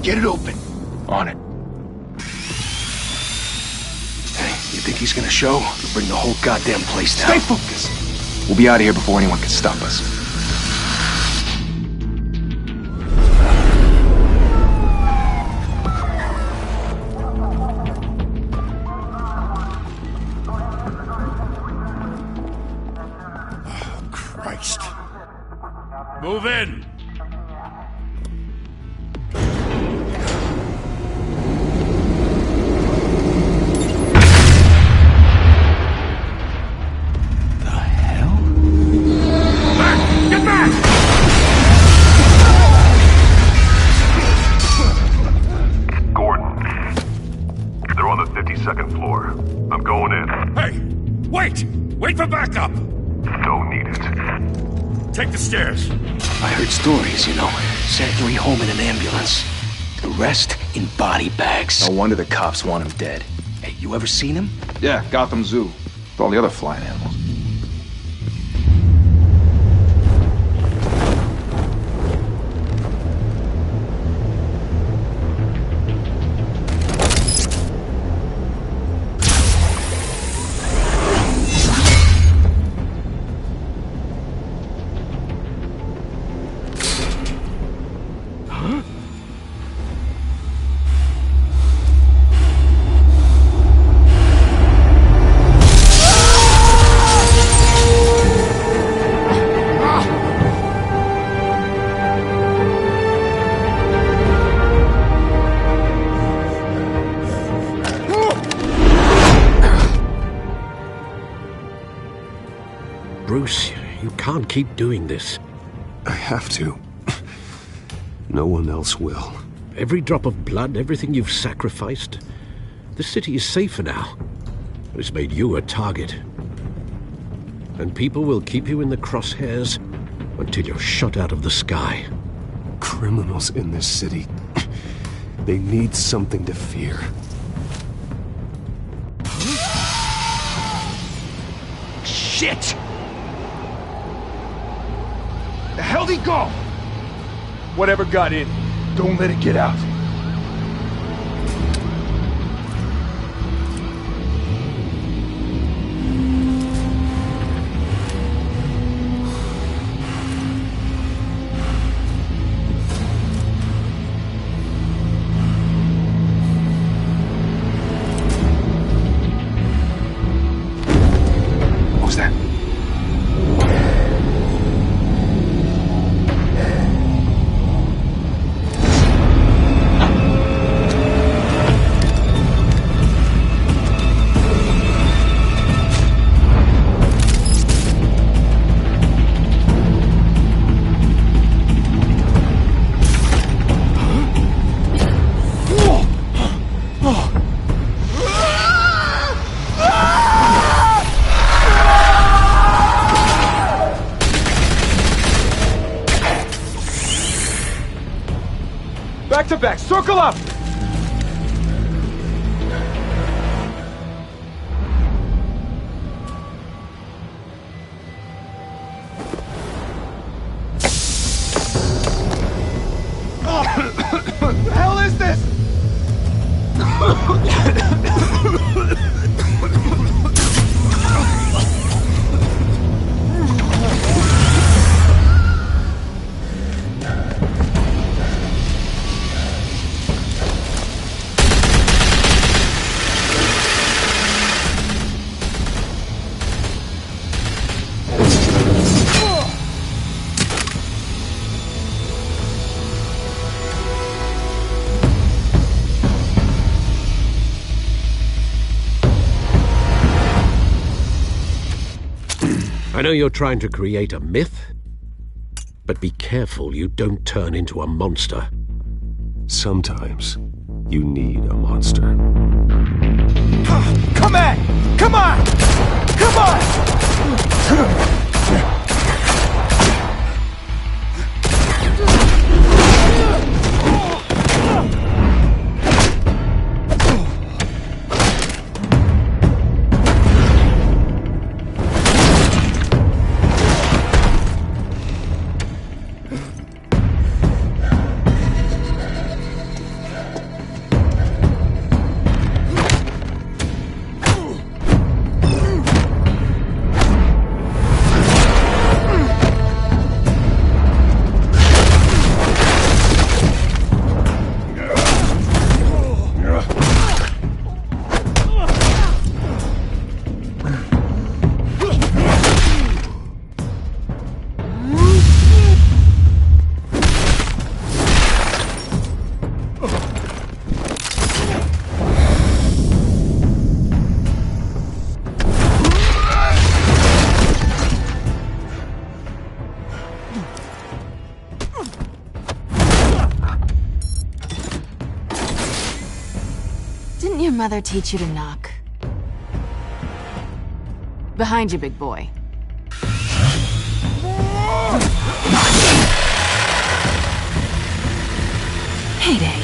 Get it open. On it. Hey, you think he's gonna show? He'll bring the whole goddamn place down. Stay focused! We'll be out of here before anyone can stop us. Oh, Christ. Move in! Second floor. I'm going in. Hey! Wait! Wait for backup! Don't need it. Take the stairs. I heard stories, you know. Sent 3 home in an ambulance. The rest in body bags. No wonder the cops want him dead. Hey, you ever seen him? Yeah, Gotham Zoo. With all the other flying animals. Bruce, you can't keep doing this. I have to. No one else will. Every drop of blood, everything you've sacrificed. The city is safer now. It's made you a target. And people will keep you in the crosshairs until you're shot out of the sky. Criminals in this city. They need something to fear. Shit! The hell'd he go? Whatever got in, Don't let it get out. what was that? Back to back, circle up! What the hell is this? I know you're trying to create a myth, but be careful you don't turn into a monster. Sometimes you need a monster. Come on! Come on! Come on! mother teach you to knock? Behind you, big boy. Heyday.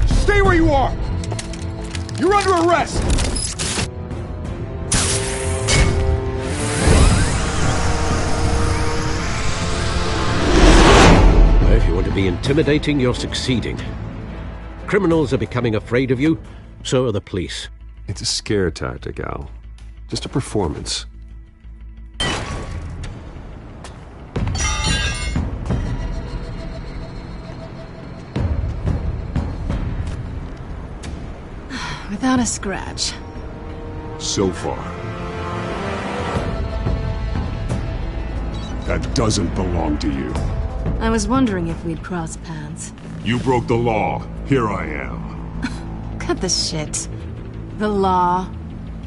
Stay where you are! You're under arrest! If you want to be intimidating, you're succeeding. Criminals are becoming afraid of you, so are the police. It's a scare tactic, Al. Just a performance. Without a scratch. So far. That doesn't belong to you. I was wondering if we'd cross paths. You broke the law. Here I am. Cut the shit. The law.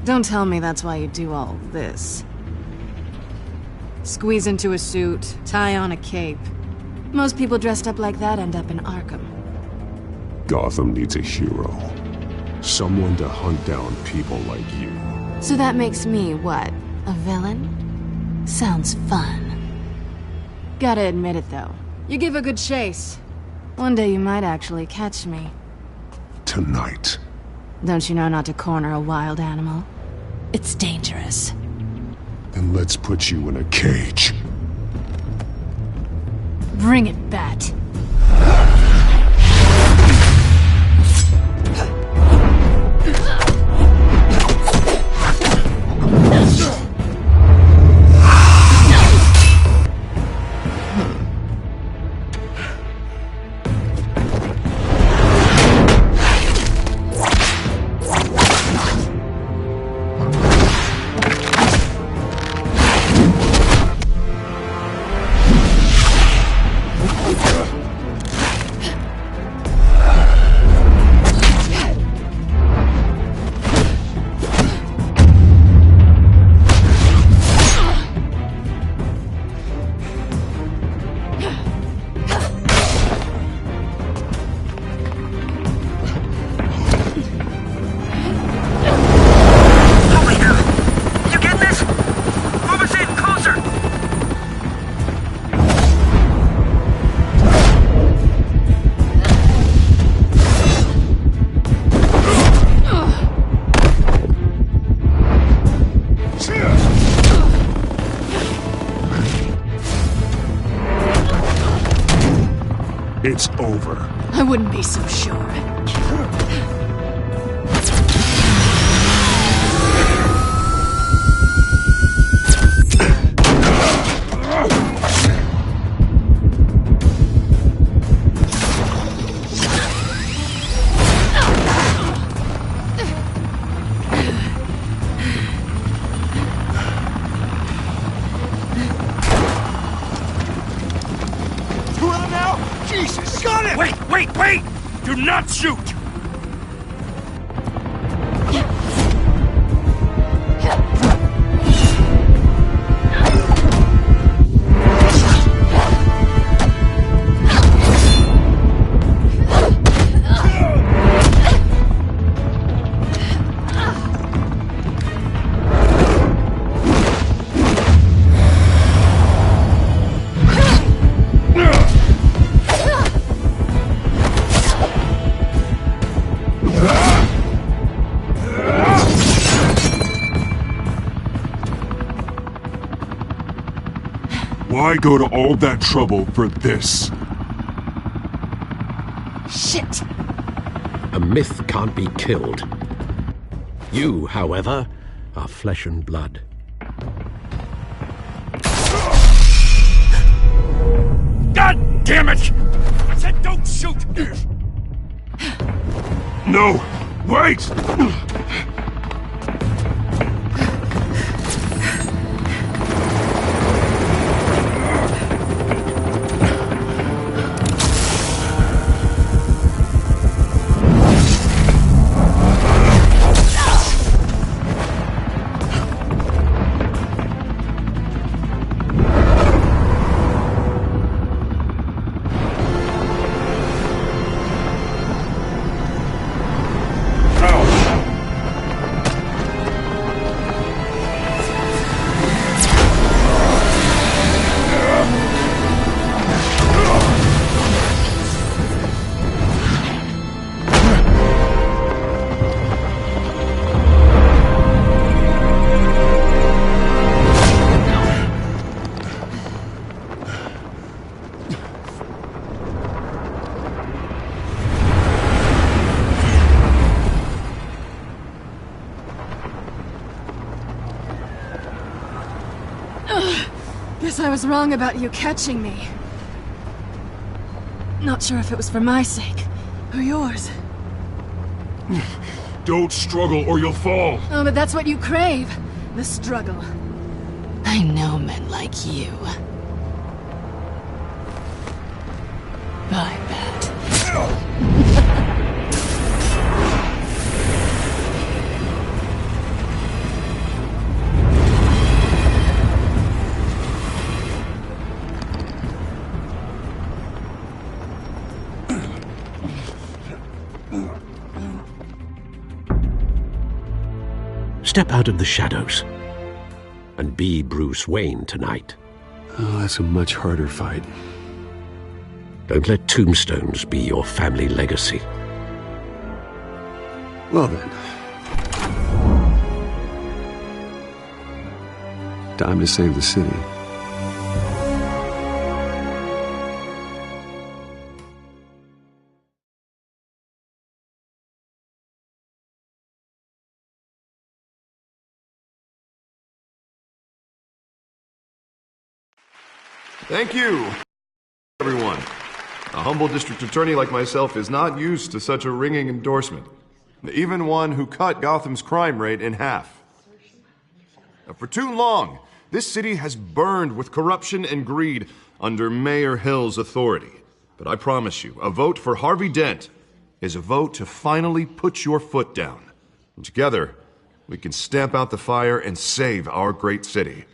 Don't tell me that's why you do all this. Squeeze into a suit, tie on a cape. Most people dressed up like that end up in Arkham. Gotham needs a hero. Someone to hunt down people like you. So that makes me, what, a villain? Sounds fun. Gotta admit it, though. You give a good chase. One day you might actually catch me. Tonight. Don't you know not to corner a wild animal? It's dangerous. Then let's put you in a cage. Bring it, Bat. It's over. I wouldn't be so sure. Jesus! Got it! Wait! Do not shoot! Why go to all that trouble for this? Shit! A myth can't be killed. You, however, are flesh and blood. God damn it! I said don't shoot! No! Wait! Guess I was wrong about you catching me. Not sure if it was for my sake, or yours. Don't struggle or you'll fall. Oh, but that's what you crave. The struggle. I know men like you. Bye, Bat. Step out of the shadows and be Bruce Wayne tonight. Oh, that's a much harder fight. Don't let tombstones be your family legacy. Well then. Time to save the city. Thank you, everyone. A humble district attorney like myself is not used to such a ringing endorsement. Even one who cut Gotham's crime rate in half. For too long, this city has burned with corruption and greed under Mayor Hill's authority. But I promise you, a vote for Harvey Dent is a vote to finally put your foot down. And together, we can stamp out the fire and save our great city.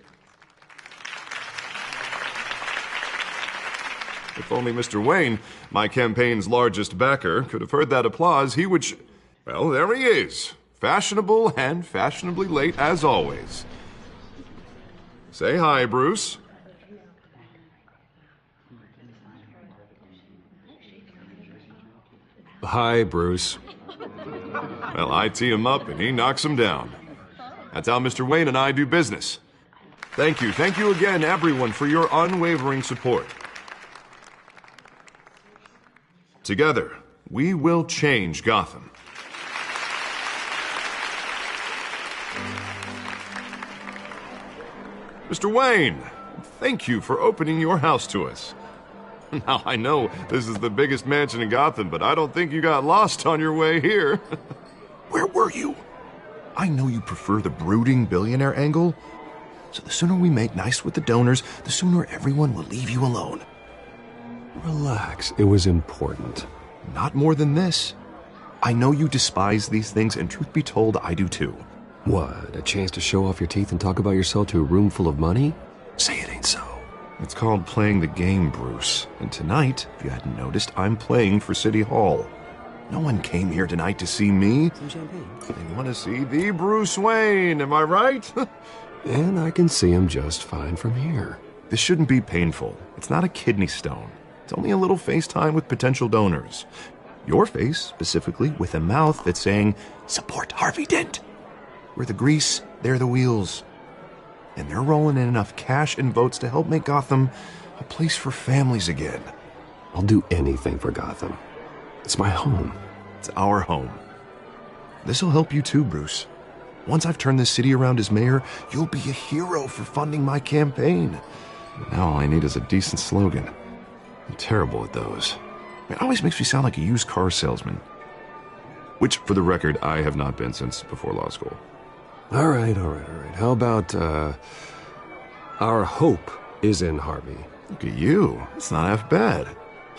If only Mr. Wayne, my campaign's largest backer, could have heard that applause, he would well, there he is. Fashionable and fashionably late as always. Say hi, Bruce. Hi, Bruce. Well, I tee him up and he knocks him down. That's how Mr. Wayne and I do business. Thank you. Thank you again, everyone, for your unwavering support. Together, we will change Gotham. Mr. Wayne, thank you for opening your house to us. Now, I know this is the biggest mansion in Gotham, but I don't think you got lost on your way here. Where were you? I know you prefer the brooding billionaire angle, so the sooner we make nice with the donors, the sooner everyone will leave you alone. Relax, it was important. Not more than this. I know you despise these things, and truth be told, I do too. What, a chance to show off your teeth and talk about yourself to a room full of money? Say it ain't so. It's called playing the game, Bruce. And tonight, if you hadn't noticed, I'm playing for City Hall. No one came here tonight to see me. Some champagne. They want to see the Bruce Wayne, am I right? And I can see him just fine from here. This shouldn't be painful. It's not a kidney stone. It's only a little FaceTime with potential donors. Your face, specifically, with a mouth that's saying, support Harvey Dent. We're the grease, they're the wheels. And they're rolling in enough cash and votes to help make Gotham a place for families again. I'll do anything for Gotham. It's my home. It's our home. This'll help you too, Bruce. Once I've turned this city around as mayor, you'll be a hero for funding my campaign. Now all I need is a decent slogan. I'm terrible at those. It always makes me sound like a used car salesman. Which, for the record, I have not been since before law school. All right. How about, our hope is in Harvey? Look at you. It's not half bad.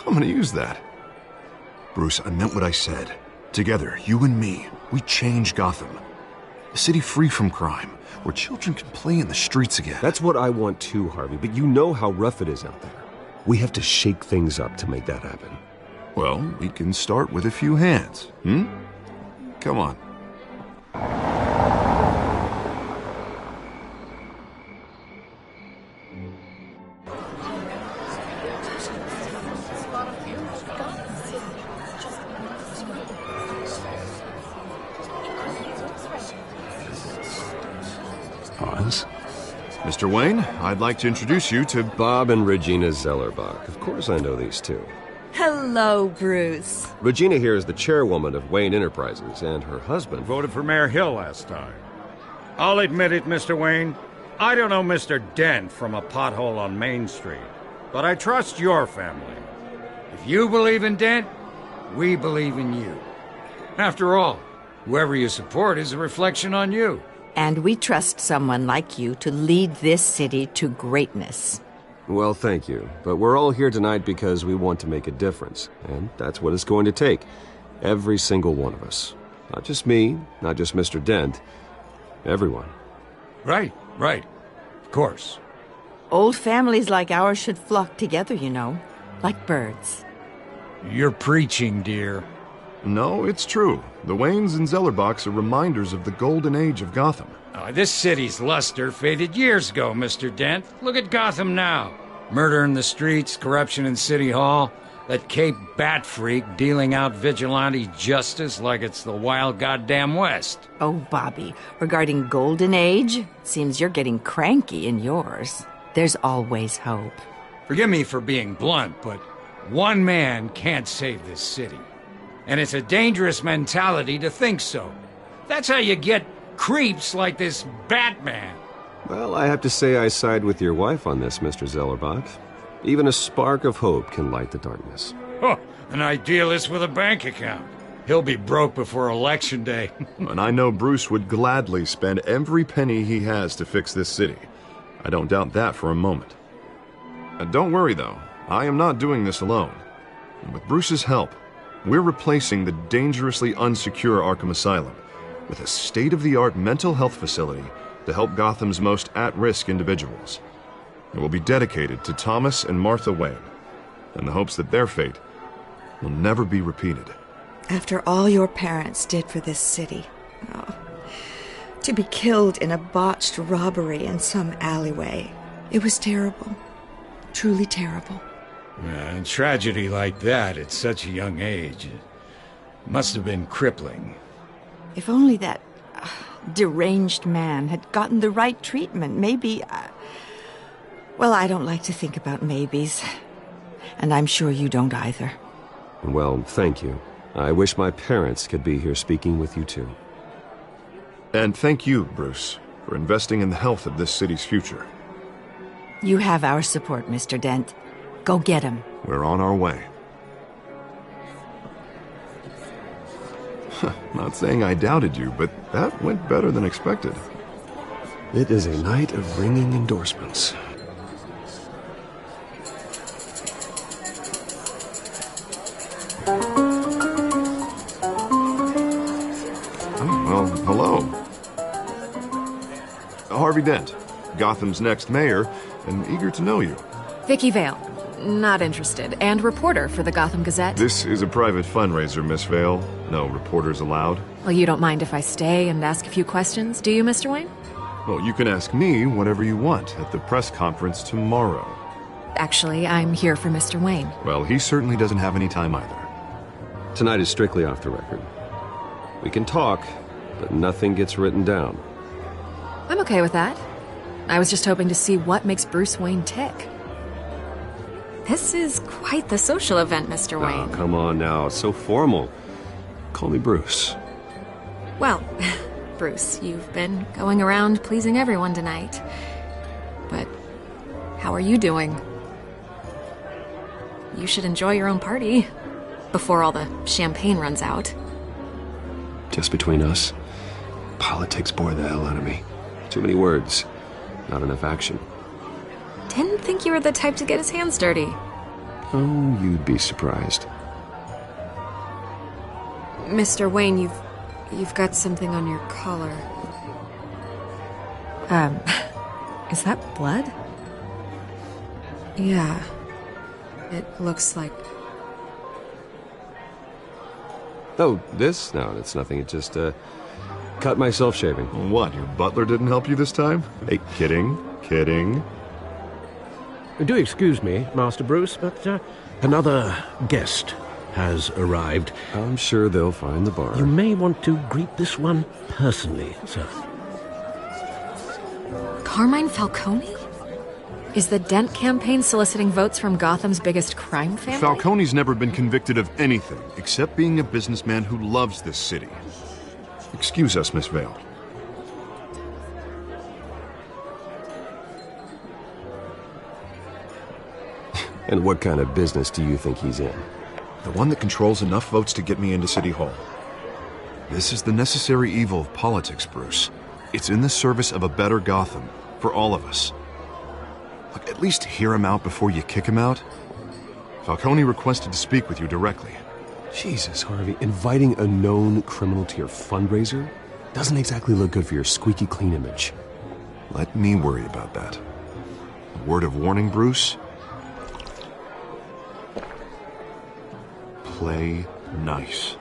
I'm gonna use that. Bruce, I meant what I said. Together, you and me, we change Gotham. A city free from crime, where children can play in the streets again. That's what I want too, Harvey, but you know how rough it is out there. We have to shake things up to make that happen. Well, we can start with a few hands, Come on. Pause. Mr. Wayne, I'd like to introduce you to Bob and Regina Zellerbach. Of course I know these two. Hello, Bruce. Regina here is the chairwoman of Wayne Enterprises, and her husband Voted for Mayor Hill last time. I'll admit it, Mr. Wayne. I don't know Mr. Dent from a pothole on Main Street, but I trust your family. If you believe in Dent, we believe in you. After all, whoever you support is a reflection on you. And we trust someone like you to lead this city to greatness. Well, thank you. But we're all here tonight because we want to make a difference. And that's what it's going to take. Every single one of us. Not just me, not just Mr. Dent. Everyone. Right. Of course. Old families like ours should flock together, you know. Like birds. You're preaching, dear. No, it's true. The Waynes and Zellerbachs are reminders of the golden age of Gotham. This city's luster faded years ago, Mr. Dent. Look at Gotham now. Murder in the streets, corruption in City Hall, that Cape Bat freak dealing out vigilante justice like it's the wild goddamn West. Oh, Bobby, regarding Golden Age, seems you're getting cranky in yours. There's always hope. Forgive me for being blunt, but one man can't save this city. And it's a dangerous mentality to think so. That's how you get creeps like this Batman. Well, I have to say I side with your wife on this, Mr. Zellerbach. Even a spark of hope can light the darkness. Oh, an idealist with a bank account. He'll be broke before Election Day. And I know Bruce would gladly spend every penny he has to fix this city. I don't doubt that for a moment. Don't worry, though. I am not doing this alone. And with Bruce's help, we're replacing the dangerously unsecure Arkham Asylum with a state-of-the-art mental health facility to help Gotham's most at-risk individuals. It will be dedicated to Thomas and Martha Wayne, in the hopes that their fate will never be repeated. After all your parents did for this city, to be killed in a botched robbery in some alleyway, it was terrible. Truly terrible. A tragedy like that at such a young age must have been crippling. If only that deranged man had gotten the right treatment, maybe... Well, I don't like to think about maybes. And I'm sure you don't either. Well, thank you. I wish my parents could be here speaking with you too. And thank you, Bruce, for investing in the health of this city's future. You have our support, Mr. Dent. Go get him. We're on our way. Not saying I doubted you, but that went better than expected. It is a night of ringing endorsements. Well, hello. Harvey Dent, Gotham's next mayor, and eager to know you. Vicky Vale. Not interested. And reporter for the Gotham Gazette. This is a private fundraiser, Miss Vale. No reporters allowed. Well, you don't mind if I stay and ask a few questions, do you, Mr. Wayne? Well, you can ask me whatever you want at the press conference tomorrow. Actually, I'm here for Mr. Wayne. Well, he certainly doesn't have any time either. Tonight is strictly off the record. We can talk, but nothing gets written down. I'm okay with that. I was just hoping to see what makes Bruce Wayne tick. This is quite the social event, Mr. Wayne. Oh, come on now. It's so formal. Call me Bruce. Well, Bruce, you've been going around pleasing everyone tonight. But how are you doing? You should enjoy your own party before all the champagne runs out. Just between us, politics bore the hell out of me. Too many words, not enough action. Didn't think you were the type to get his hands dirty. Oh, you'd be surprised. Mr. Wayne, you've got something on your collar. Is that blood? Yeah. It looks like... Oh, this? No, it's nothing. It just, cut myself shaving. What, your butler didn't help you this time? Hey, kidding. Do excuse me, Master Bruce, but another guest has arrived. I'm sure they'll find the bar. You may want to greet this one personally, sir. Carmine Falcone? Is the Dent campaign soliciting votes from Gotham's biggest crime family? Falcone's never been convicted of anything except being a businessman who loves this city. Excuse us, Miss Vale. And what kind of business do you think he's in? The one that controls enough votes to get me into City Hall. This is the necessary evil of politics, Bruce. It's in the service of a better Gotham, for all of us. Look, at least hear him out before you kick him out. Falcone requested to speak with you directly. Jesus, Harvey, inviting a known criminal to your fundraiser doesn't exactly look good for your squeaky clean image. Let me worry about that. A word of warning, Bruce. Play nice.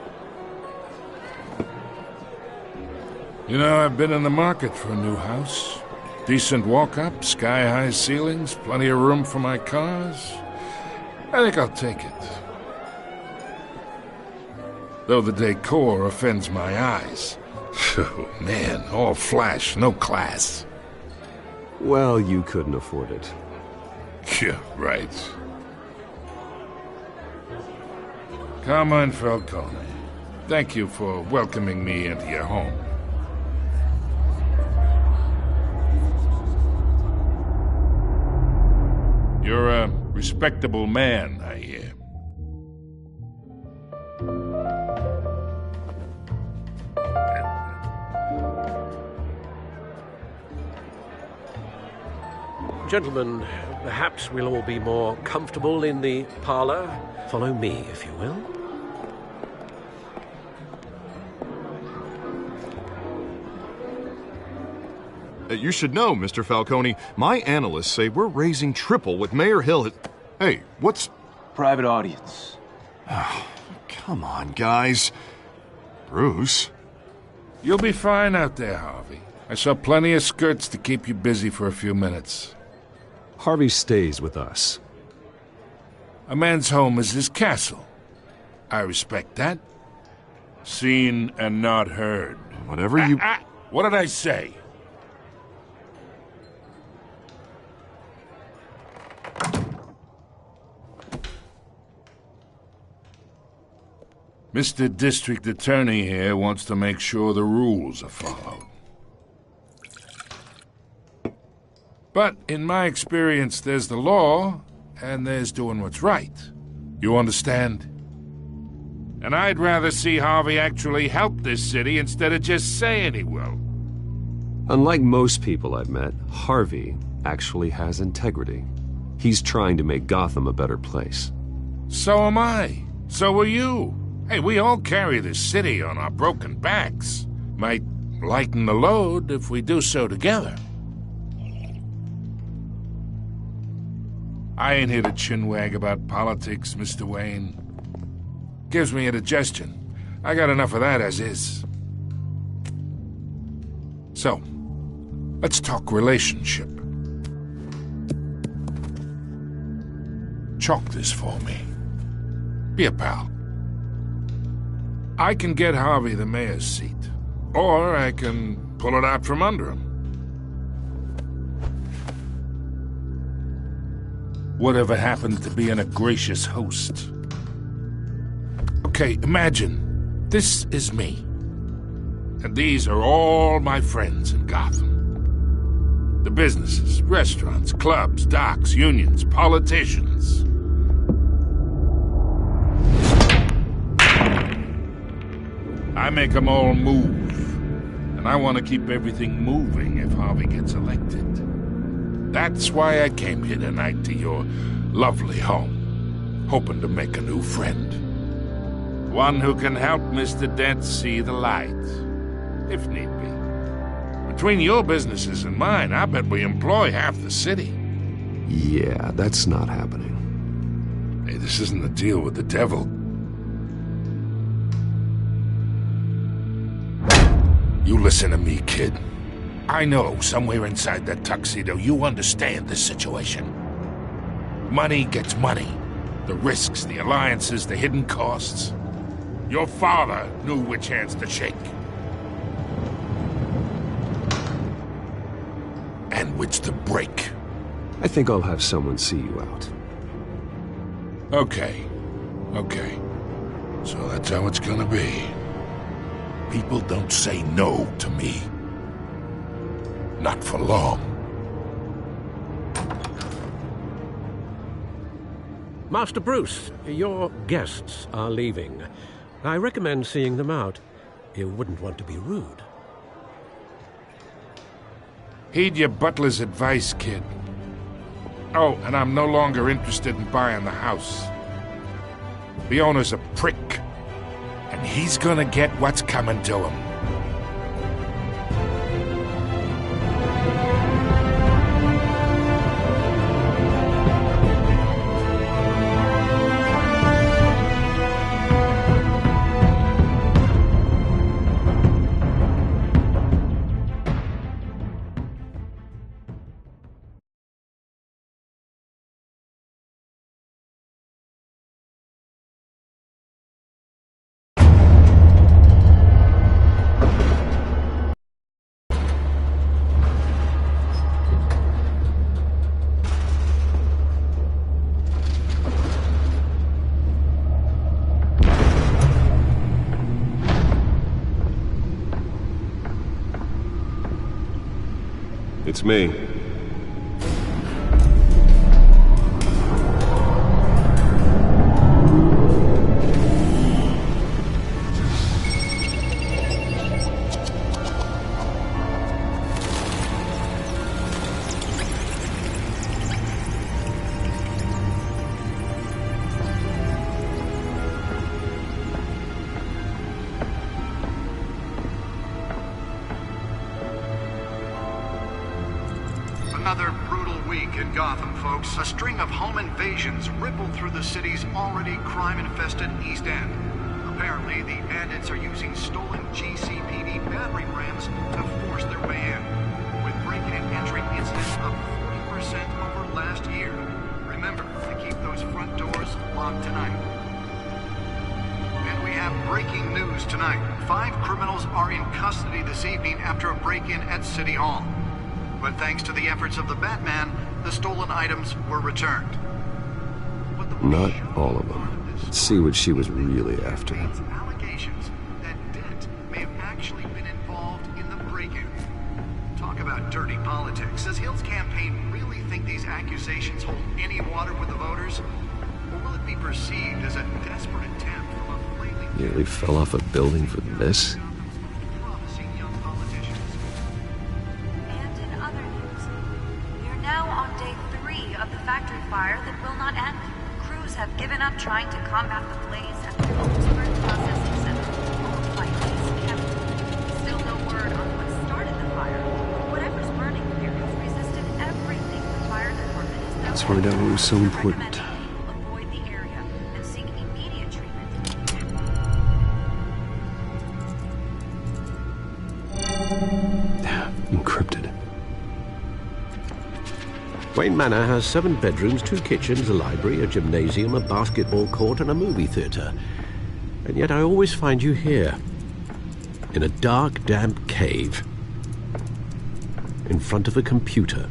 You know, I've been in the market for a new house. Decent walk-up, sky-high ceilings, plenty of room for my cars. I think I'll take it. Though the decor offends my eyes. Oh, man, all flash, no class. Well, you couldn't afford it. Yeah, right. Carmine Falcone, thank you for welcoming me into your home. You're a respectable man, I hear. Gentlemen, perhaps we'll all be more comfortable in the parlor. Follow me, if you will. You should know, Mr. Falcone, my analysts say we're raising triple what Mayor Hill has... Hey, what's... Private audience. Oh, come on, guys. Bruce? You'll be fine out there, Harvey. I saw plenty of skirts to keep you busy for a few minutes. Harvey stays with us. A man's home is his castle. I respect that. Seen and not heard. Whatever you... What did I say? Mr. District Attorney here wants to make sure the rules are followed. But in my experience, there's the law, and there's doing what's right. You understand? And I'd rather see Harvey actually help this city instead of just saying he will. Unlike most people I've met, Harvey actually has integrity. He's trying to make Gotham a better place. So am I. So are you. Hey, we all carry this city on our broken backs. Might lighten the load if we do so together. I ain't here to chinwag about politics, Mr. Wayne. Gives me indigestion. I got enough of that as is. So, let's talk relationship. Chalk this for me. Be a pal. I can get Harvey the mayor's seat, or I can pull it out from under him. Whatever happened to being a gracious host? Okay, imagine this is me, and these are all my friends in Gotham. The businesses, restaurants, clubs, docks, unions, politicians. I make them all move, and I want to keep everything moving if Harvey gets elected. That's why I came here tonight to your lovely home, hoping to make a new friend. One who can help Mr. Dent see the light, if need be. Between your businesses and mine, I bet we employ half the city. Yeah, that's not happening. Hey, this isn't a deal with the devil. You listen to me, kid. I know somewhere inside that tuxedo you understand this situation. Money gets money. The risks, the alliances, the hidden costs. Your father knew which hands to shake. And which to break. I think I'll have someone see you out. Okay. So that's how it's gonna be. People don't say no to me. Not for long. Master Bruce, your guests are leaving. I recommend seeing them out. You wouldn't want to be rude. Heed your butler's advice, kid. Oh, and I'm no longer interested in buying the house. The owner's a prick, and he's gonna get what's coming to him. It's me. Another brutal week in Gotham, folks. A string of home invasions rippled through the city's already crime-infested East End. Apparently, the bandits are using stolen GCPD battering rams to force their way in, with break-in and entry incidents up 40% over last year. Remember to keep those front doors locked tonight. And we have breaking news tonight. 5 criminals are in custody this evening after a break-in at City Hall. But thanks to the efforts of the Batman, the stolen items were returned. Not all of them. Let's see what she was really after. Allegations that Dent may have actually been involved in the break-in. Talk about dirty politics. Does Hill's campaign really think these accusations hold any water with the voters? Or will it be perceived as a desperate attempt from a flailing... Nearly fell off a building for this? Factory fire that will not end. Crews have given up trying to combat the blaze at the Otisburg processing center. All fight is kept. Still no word on what started the fire. Whatever's burning here has resisted everything the fire department is now. Let's find out what was so important. Avoid the area and seek immediate treatment. Encrypted. Wayne Manor has 7 bedrooms, 2 kitchens, a library, a gymnasium, a basketball court, and a movie theater. And yet I always find you here, in a dark, damp cave, in front of a computer.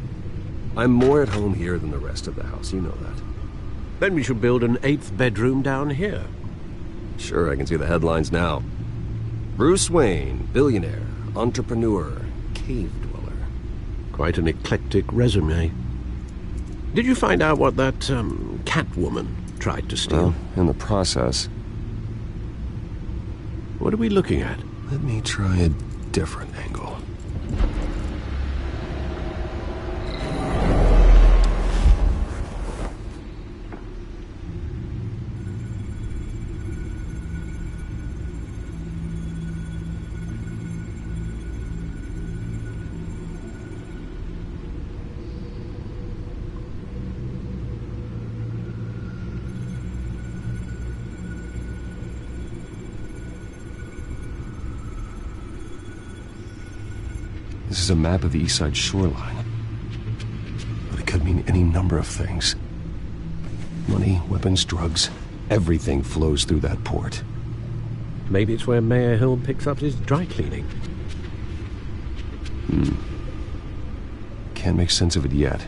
I'm more at home here than the rest of the house, you know that. Then we should build an 8th bedroom down here. Sure, I can see the headlines now. Bruce Wayne, billionaire, entrepreneur, cave dweller. Quite an eclectic resume. Did you find out what that, Catwoman tried to steal? Well, in the process. What are we looking at? Let me try a different angle. This is a map of the east side shoreline. But it could mean any number of things. Money, weapons, drugs, everything flows through that port. Maybe it's where Mayor Hill picks up his dry cleaning. Can't make sense of it yet.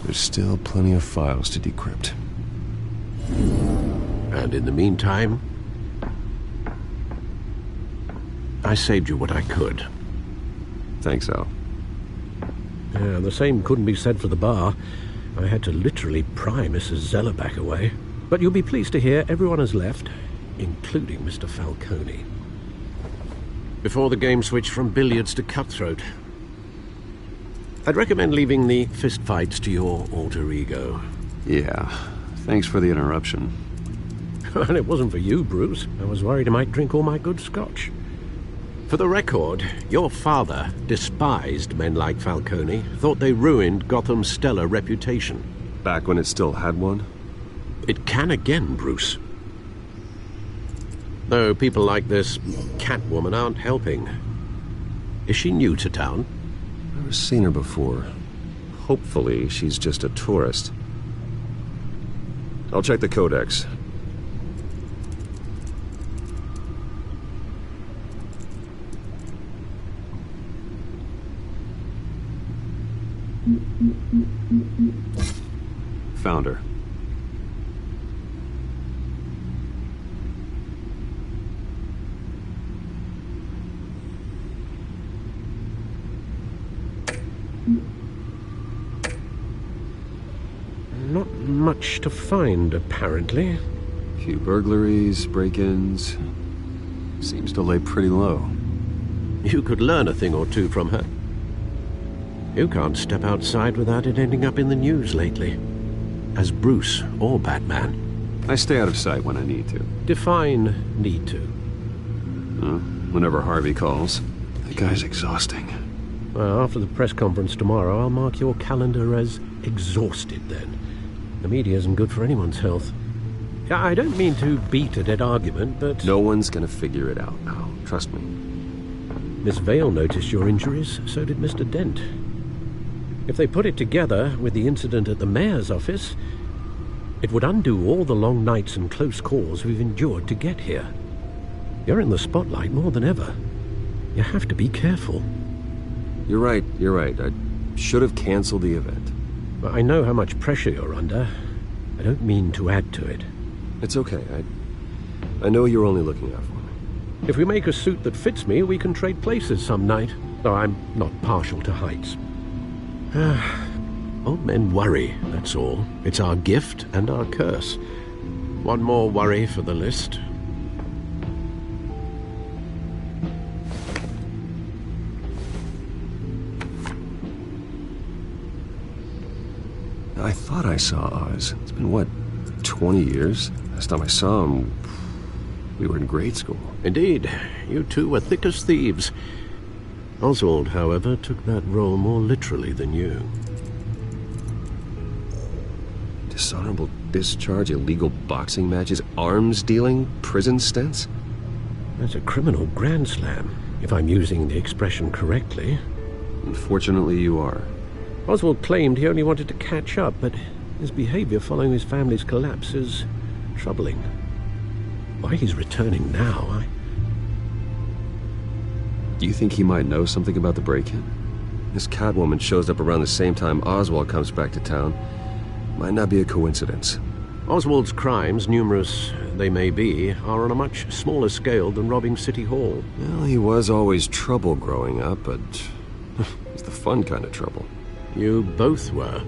There's still plenty of files to decrypt. And in the meantime, I saved you what I could. Thanks, Al. Yeah, the same couldn't be said for the bar. I had to literally pry Mrs. Zellerback away. But you'll be pleased to hear everyone has left, including Mr. Falcone. Before the game switched from billiards to cutthroat. I'd recommend leaving the fistfights to your alter ego. Yeah, thanks for the interruption. And it wasn't for you, Bruce. I was worried I might drink all my good scotch. For the record, your father despised men like Falcone, thought they ruined Gotham's stellar reputation. Back when it still had one? It can again, Bruce. Though people like this Catwoman aren't helping. Is she new to town? Never seen her before. Hopefully, she's just a tourist. I'll check the codex. Found her. Not much to find, apparently. Few burglaries, break-ins. Seems to lay pretty low. You could learn a thing or two from her. You can't step outside without it ending up in the news lately. As Bruce or Batman. I stay out of sight when I need to. Define need to. Whenever Harvey calls. That guy's exhausting. Well, after the press conference tomorrow, I'll mark your calendar as exhausted then. The media isn't good for anyone's health. I don't mean to beat a dead argument, but... No one's gonna figure it out now. Trust me. Miss Vale noticed your injuries, so did Mr. Dent. If they put it together with the incident at the mayor's office, it would undo all the long nights and close calls we've endured to get here. You're in the spotlight more than ever. You have to be careful. You're right. I should have canceled the event. I know how much pressure you're under. I don't mean to add to it. It's okay. I know you're only looking out for me. If we make a suit that fits me, we can trade places some night. Though I'm not partial to heights. Old men worry, that's all. It's our gift and our curse. One more worry for the list. I thought I saw Oz. It's been, what, 20 years? Last time I saw him, we were in grade school. Indeed. You two were thick as thieves. Oswald, however, took that role more literally than you. Dishonorable discharge, illegal boxing matches, arms dealing, prison stints? That's a criminal grand slam, if I'm using the expression correctly. Unfortunately, you are. Oswald claimed he only wanted to catch up, but his behavior following his family's collapse is troubling. Why he's returning now, Do you think he might know something about the break-in? This Catwoman shows up around the same time Oswald comes back to town. Might not be a coincidence. Oswald's crimes, numerous they may be, are on a much smaller scale than robbing City Hall. Well, he was always trouble growing up, but it's the fun kind of trouble. You both were.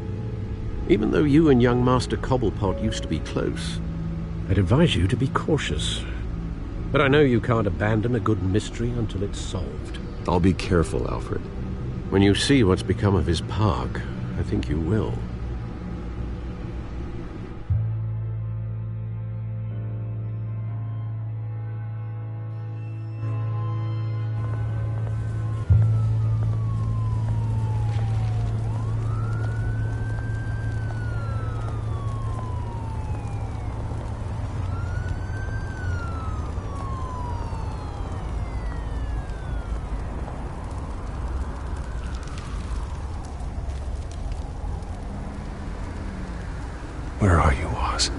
Even though you and young Master Cobblepot used to be close, I'd advise you to be cautious. But I know you can't abandon a good mystery until it's solved. I'll be careful, Alfred. When you see what's become of his park, I think you will. Where are you, Oz?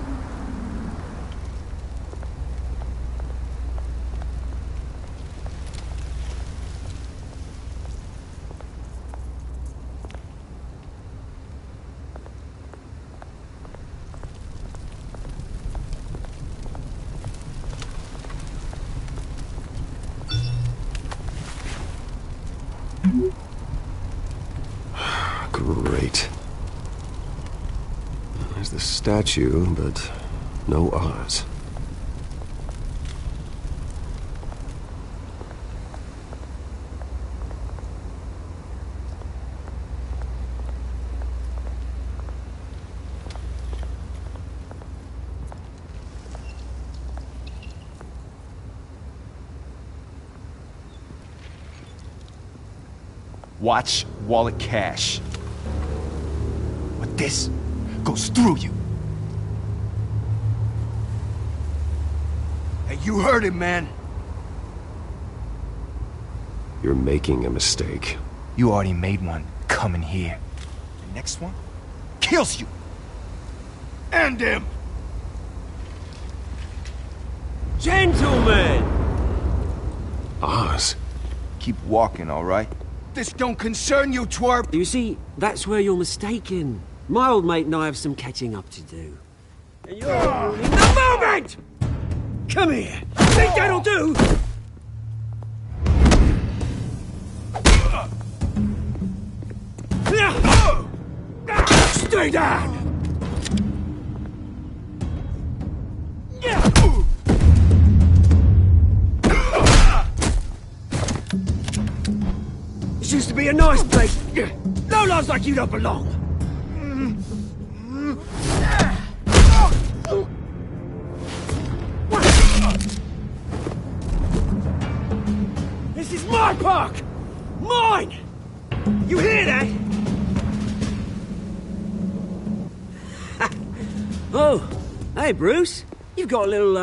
Great. statue, but no Oz. Watch wallet cash. But this goes through you. Hey, you heard it, man. You're making a mistake. You already made one coming here. The next one kills you. And him. Gentlemen! Oz. Keep walking, all right? This don't concern you, twerp! You see, that's where you're mistaken. My old mate and I have some catching up to do. And you're in the moment! Come here! Think that'll do? Stay down! This used to be a nice place. No lives like you don't belong. This is my park! Mine! You hear that? Oh, hey Bruce. You've got a little,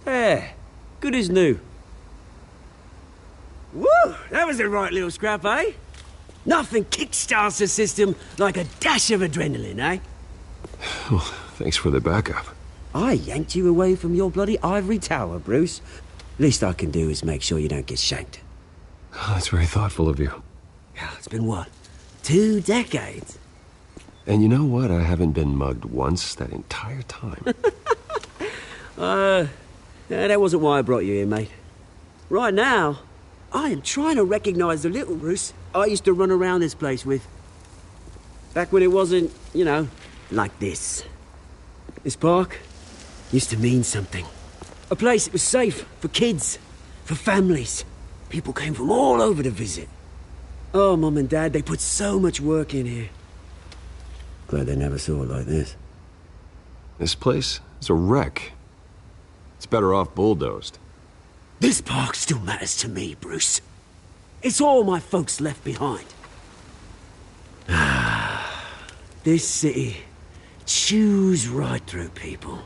There. Good as new. Woo! That was a right little scrap, eh? Nothing kickstarts the system like a dash of adrenaline, eh? Well, thanks for the backup. I yanked you away from your bloody ivory tower, Bruce. Least I can do is make sure you don't get shanked. Oh, that's very thoughtful of you. Yeah, it's been what? 2 decades? And you know what? I haven't been mugged once that entire time. That wasn't why I brought you here, mate. Right now, I am trying to recognize the little Bruce I used to run around this place with. Back when it wasn't, you know, like this. This park used to mean something. A place that was safe for kids, for families. People came from all over to visit. Oh, Mum and Dad, they put so much work in here. Glad they never saw it like this. This place is a wreck. It's better off bulldozed. This park still matters to me, Bruce. It's all my folks left behind. This city chews right through people.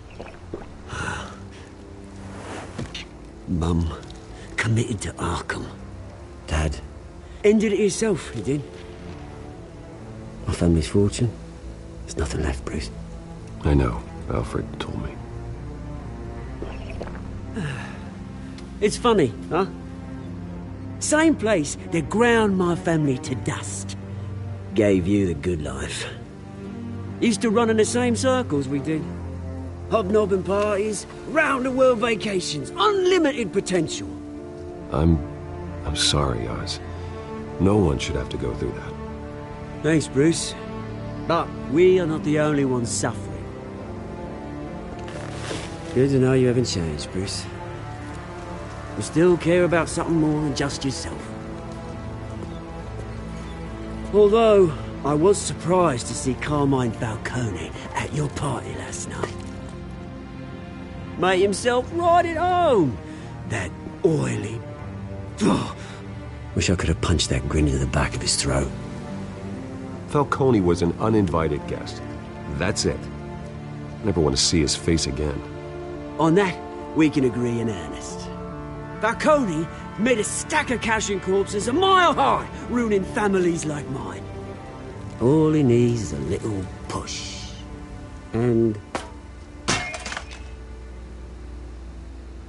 Mum committed to Arkham. Dad ended it himself, he did. My family's fortune, there's nothing left, Bruce. I know. Alfred told me. It's funny, huh? Same place that ground my family to dust. Gave you the good life. Used to run in the same circles we did. Hobnobbing parties, round-the-world vacations, unlimited potential. I'm sorry, Oz. No one should have to go through that. Thanks, Bruce. But we are not the only ones suffering. Good to know you haven't changed, Bruce. You still care about something more than just yourself. Although, I was surprised to see Carmine Falcone at your party last night. Made himself right at home. That oily... Ugh. Wish I could have punched that grin into the back of his throat. Falcone was an uninvited guest. That's it. Never want to see his face again. On that, we can agree in earnest. Falcone made a stack of cashing corpses a mile high, ruining families like mine. All he needs is a little push. And...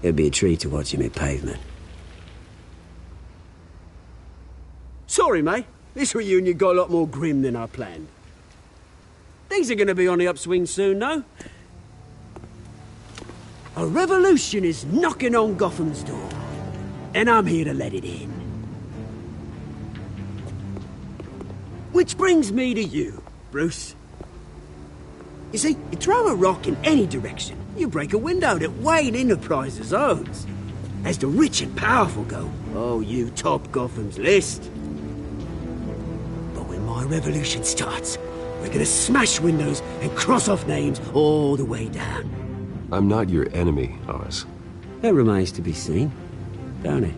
it'd be a treat to watch him hit pavement. Sorry, mate. This reunion got a lot more grim than I planned. Things are going to be on the upswing soon, though. A revolution is knocking on Gotham's door. And I'm here to let it in. Which brings me to you, Bruce. You see, you throw a rock in any direction, you break a window that Wayne Enterprises owns. As the rich and powerful go, oh, you top Gotham's list. But when my revolution starts, we're gonna smash windows and cross off names all the way down. I'm not your enemy, Oz. That remains to be seen, don't it?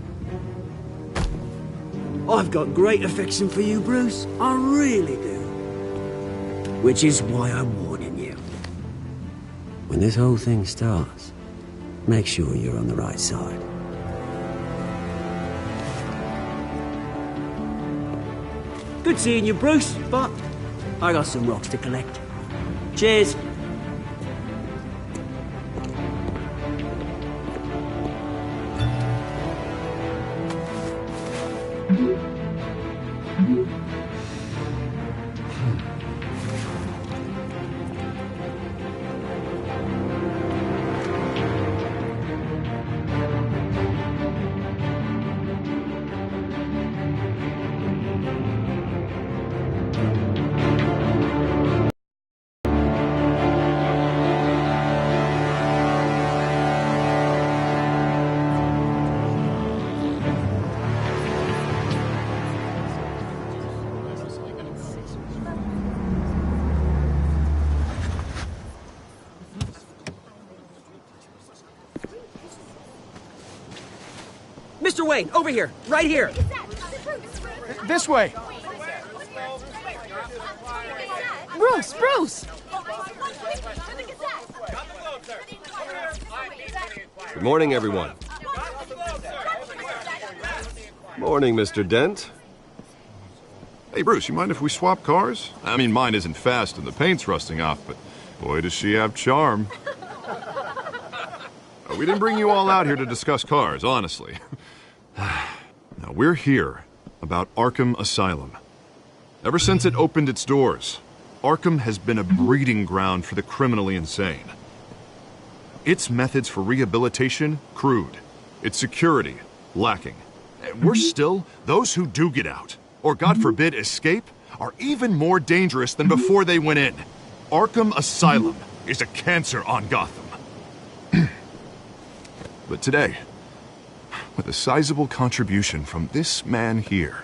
I've got great affection for you, Bruce. I really do. Which is why I'm warning you. When this whole thing starts, make sure you're on the right side. Good seeing you, Bruce, but I got some rocks to collect. Cheers. Mr. Wayne, over here, right here. This way. Bruce! Good morning, everyone. Morning, Mr. Dent. Hey, Bruce, you mind if we swap cars? I mean, mine isn't fast and the paint's rusting off, but boy, does she have charm. We didn't bring you all out here to discuss cars, honestly. Now, we're here about Arkham Asylum. Ever since it opened its doors, Arkham has been a breeding ground for the criminally insane. Its methods for rehabilitation, crude. Its security, lacking. And worse still, those who do get out, or God forbid escape, are even more dangerous than before they went in. Arkham Asylum is a cancer on Gotham. But today, with a sizable contribution from this man here,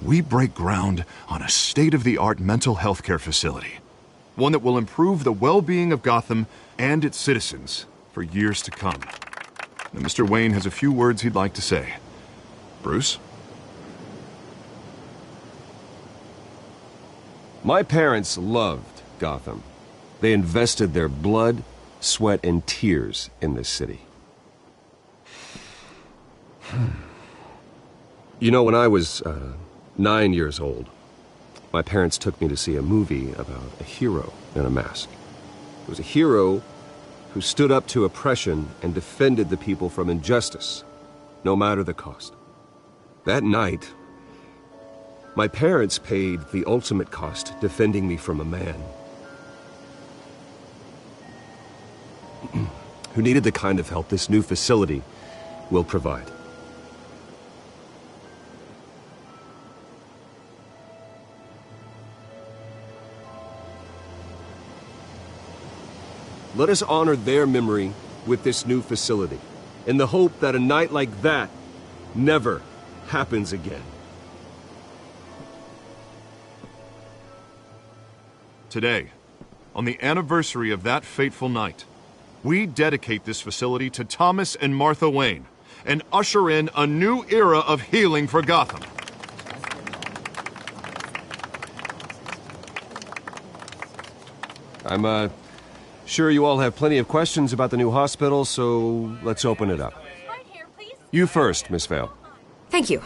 we break ground on a state-of-the-art mental health care facility. One that will improve the well-being of Gotham and its citizens for years to come. And Mr. Wayne has a few words he'd like to say. Bruce? My parents loved Gotham. They invested their blood, sweat, and tears in this city. You know, when I was 9 years old, my parents took me to see a movie about a hero in a mask. It was a hero who stood up to oppression and defended the people from injustice, no matter the cost. That night, my parents paid the ultimate cost defending me from a man who needed the kind of help this new facility will provide. Let us honor their memory with this new facility, in the hope that a night like that never happens again. Today, on the anniversary of that fateful night, we dedicate this facility to Thomas and Martha Wayne and usher in a new era of healing for Gotham. I'm sure you all have plenty of questions about the new hospital, so let's open it up. You first, Miss Vale. Thank you.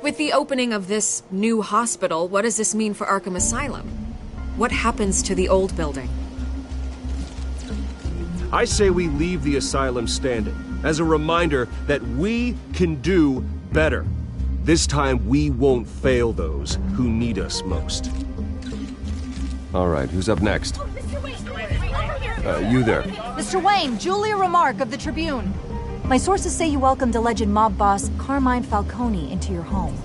With the opening of this new hospital, what does this mean for Arkham Asylum? What happens to the old building? I say we leave the asylum standing, as a reminder that we can do better. This time we won't fail those who need us most. All right, who's up next? You there. Mr. Wayne, Julia Remark of the Tribune. My sources say you welcomed alleged mob boss Carmine Falcone into your home.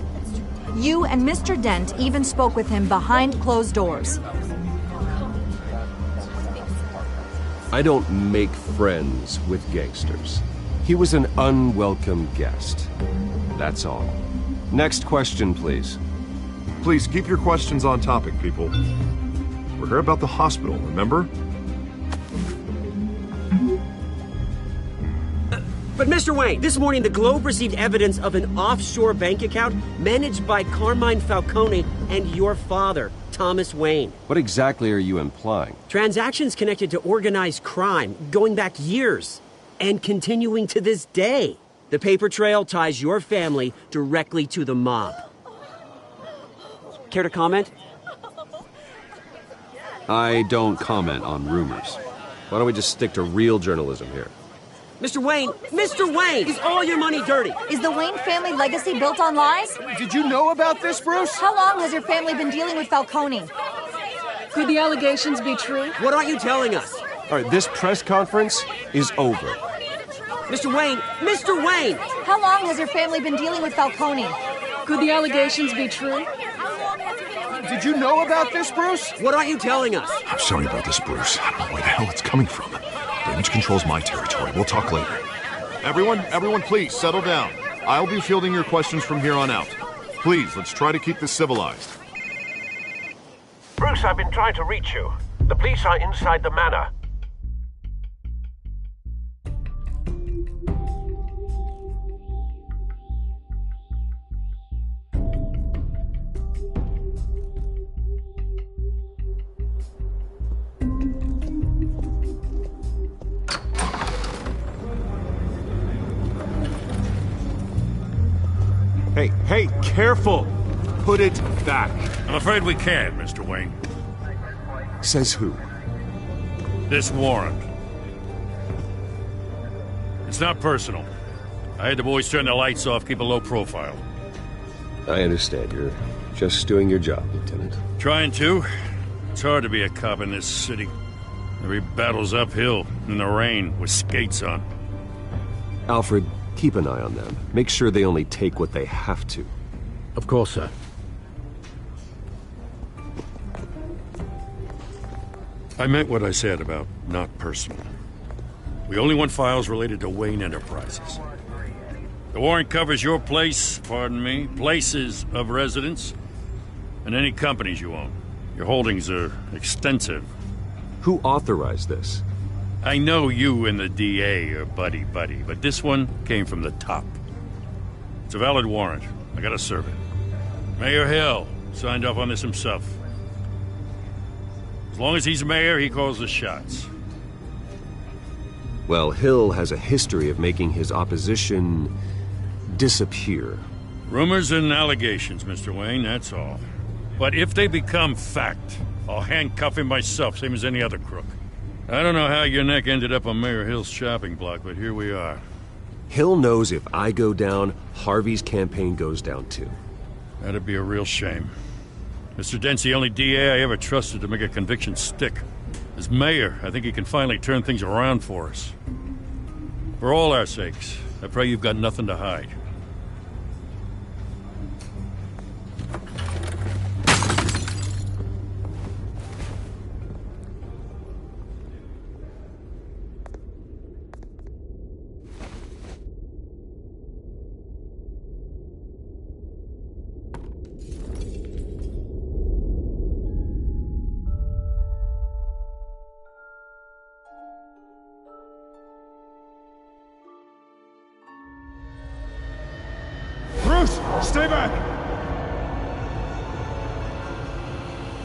You and Mr. Dent even spoke with him behind closed doors. I don't make friends with gangsters. He was an unwelcome guest. That's all. Next question, please. Please keep your questions on topic, people. We're here about the hospital, remember? But Mr. Wayne, this morning the Globe received evidence of an offshore bank account managed by Carmine Falcone and your father, Thomas Wayne. What exactly are you implying? Transactions connected to organized crime, going back years, and continuing to this day. The paper trail ties your family directly to the mob. Care to comment? I don't comment on rumors. Why don't we just stick to real journalism here? Mr. Wayne, is all your money dirty? Is the Wayne family legacy built on lies? Did you know about this, Bruce? How long has your family been dealing with Falcone? Could the allegations be true? What aren't you telling us? All right, this press conference is over. Mr. Wayne! How long has your family been dealing with Falcone? Could the allegations be true? Did you know about this, Bruce? What aren't you telling us? I'm sorry about this, Bruce. I don't know where the hell it's coming from. Damage control's my territory. We'll talk later. Everyone, please settle down. I'll be fielding your questions from here on out. Please, let's try to keep this civilized. Bruce, I've been trying to reach you. The police are inside the manor. Hey, careful! Put it back. I'm afraid we can't, Mr. Wayne. Says who? This warrant. It's not personal. I had the boys turn the lights off, keep a low profile. I understand. You're just doing your job, Lieutenant. Trying to. It's hard to be a cop in this city. Every battle's uphill, in the rain, with skates on. Alfred, keep an eye on them. Make sure they only take what they have to. Of course, sir. I meant what I said about not personal. We only want files related to Wayne Enterprises. The warrant covers your place, places of residence, and any companies you own. Your holdings are extensive. Who authorized this? I know you and the DA are buddy-buddy, but this one came from the top. It's a valid warrant. I gotta serve it. Mayor Hill signed off on this himself. As long as he's mayor, he calls the shots. Well, Hill has a history of making his opposition disappear. Rumors and allegations, Mr. Wayne, that's all. But if they become fact, I'll handcuff him myself, same as any other crook. I don't know how your neck ended up on Mayor Hill's shopping block, but here we are. Hill knows if I go down, Harvey's campaign goes down too. That'd be a real shame. Mr. Dent's the only DA I ever trusted to make a conviction stick. As mayor, I think he can finally turn things around for us. For all our sakes, I pray you've got nothing to hide. Stay back!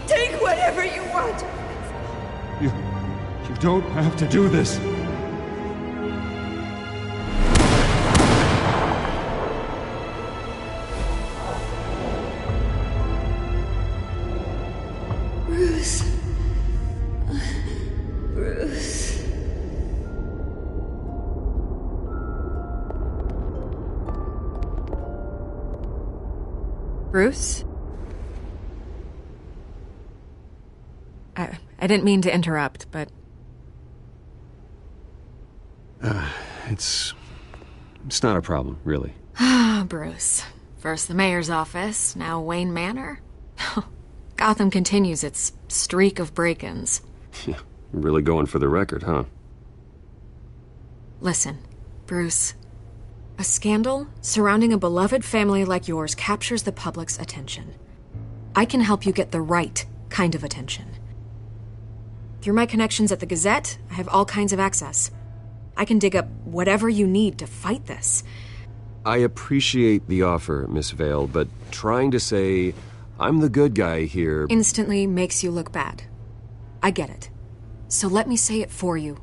Take whatever you want! You don't have to do this. Bruce. Bruce. Bruce? I didn't mean to interrupt, but... It's not a problem, really. Ah, Bruce. First the mayor's office, now Wayne Manor. Gotham continues its streak of break-ins. Yeah, really going for the record, huh? Listen, Bruce. A scandal surrounding a beloved family like yours captures the public's attention. I can help you get the right kind of attention. Through my connections at the Gazette, I have all kinds of access. I can dig up whatever you need to fight this. I appreciate the offer, Miss Vale, but trying to say I'm the good guy here instantly makes you look bad. I get it. So let me say it for you.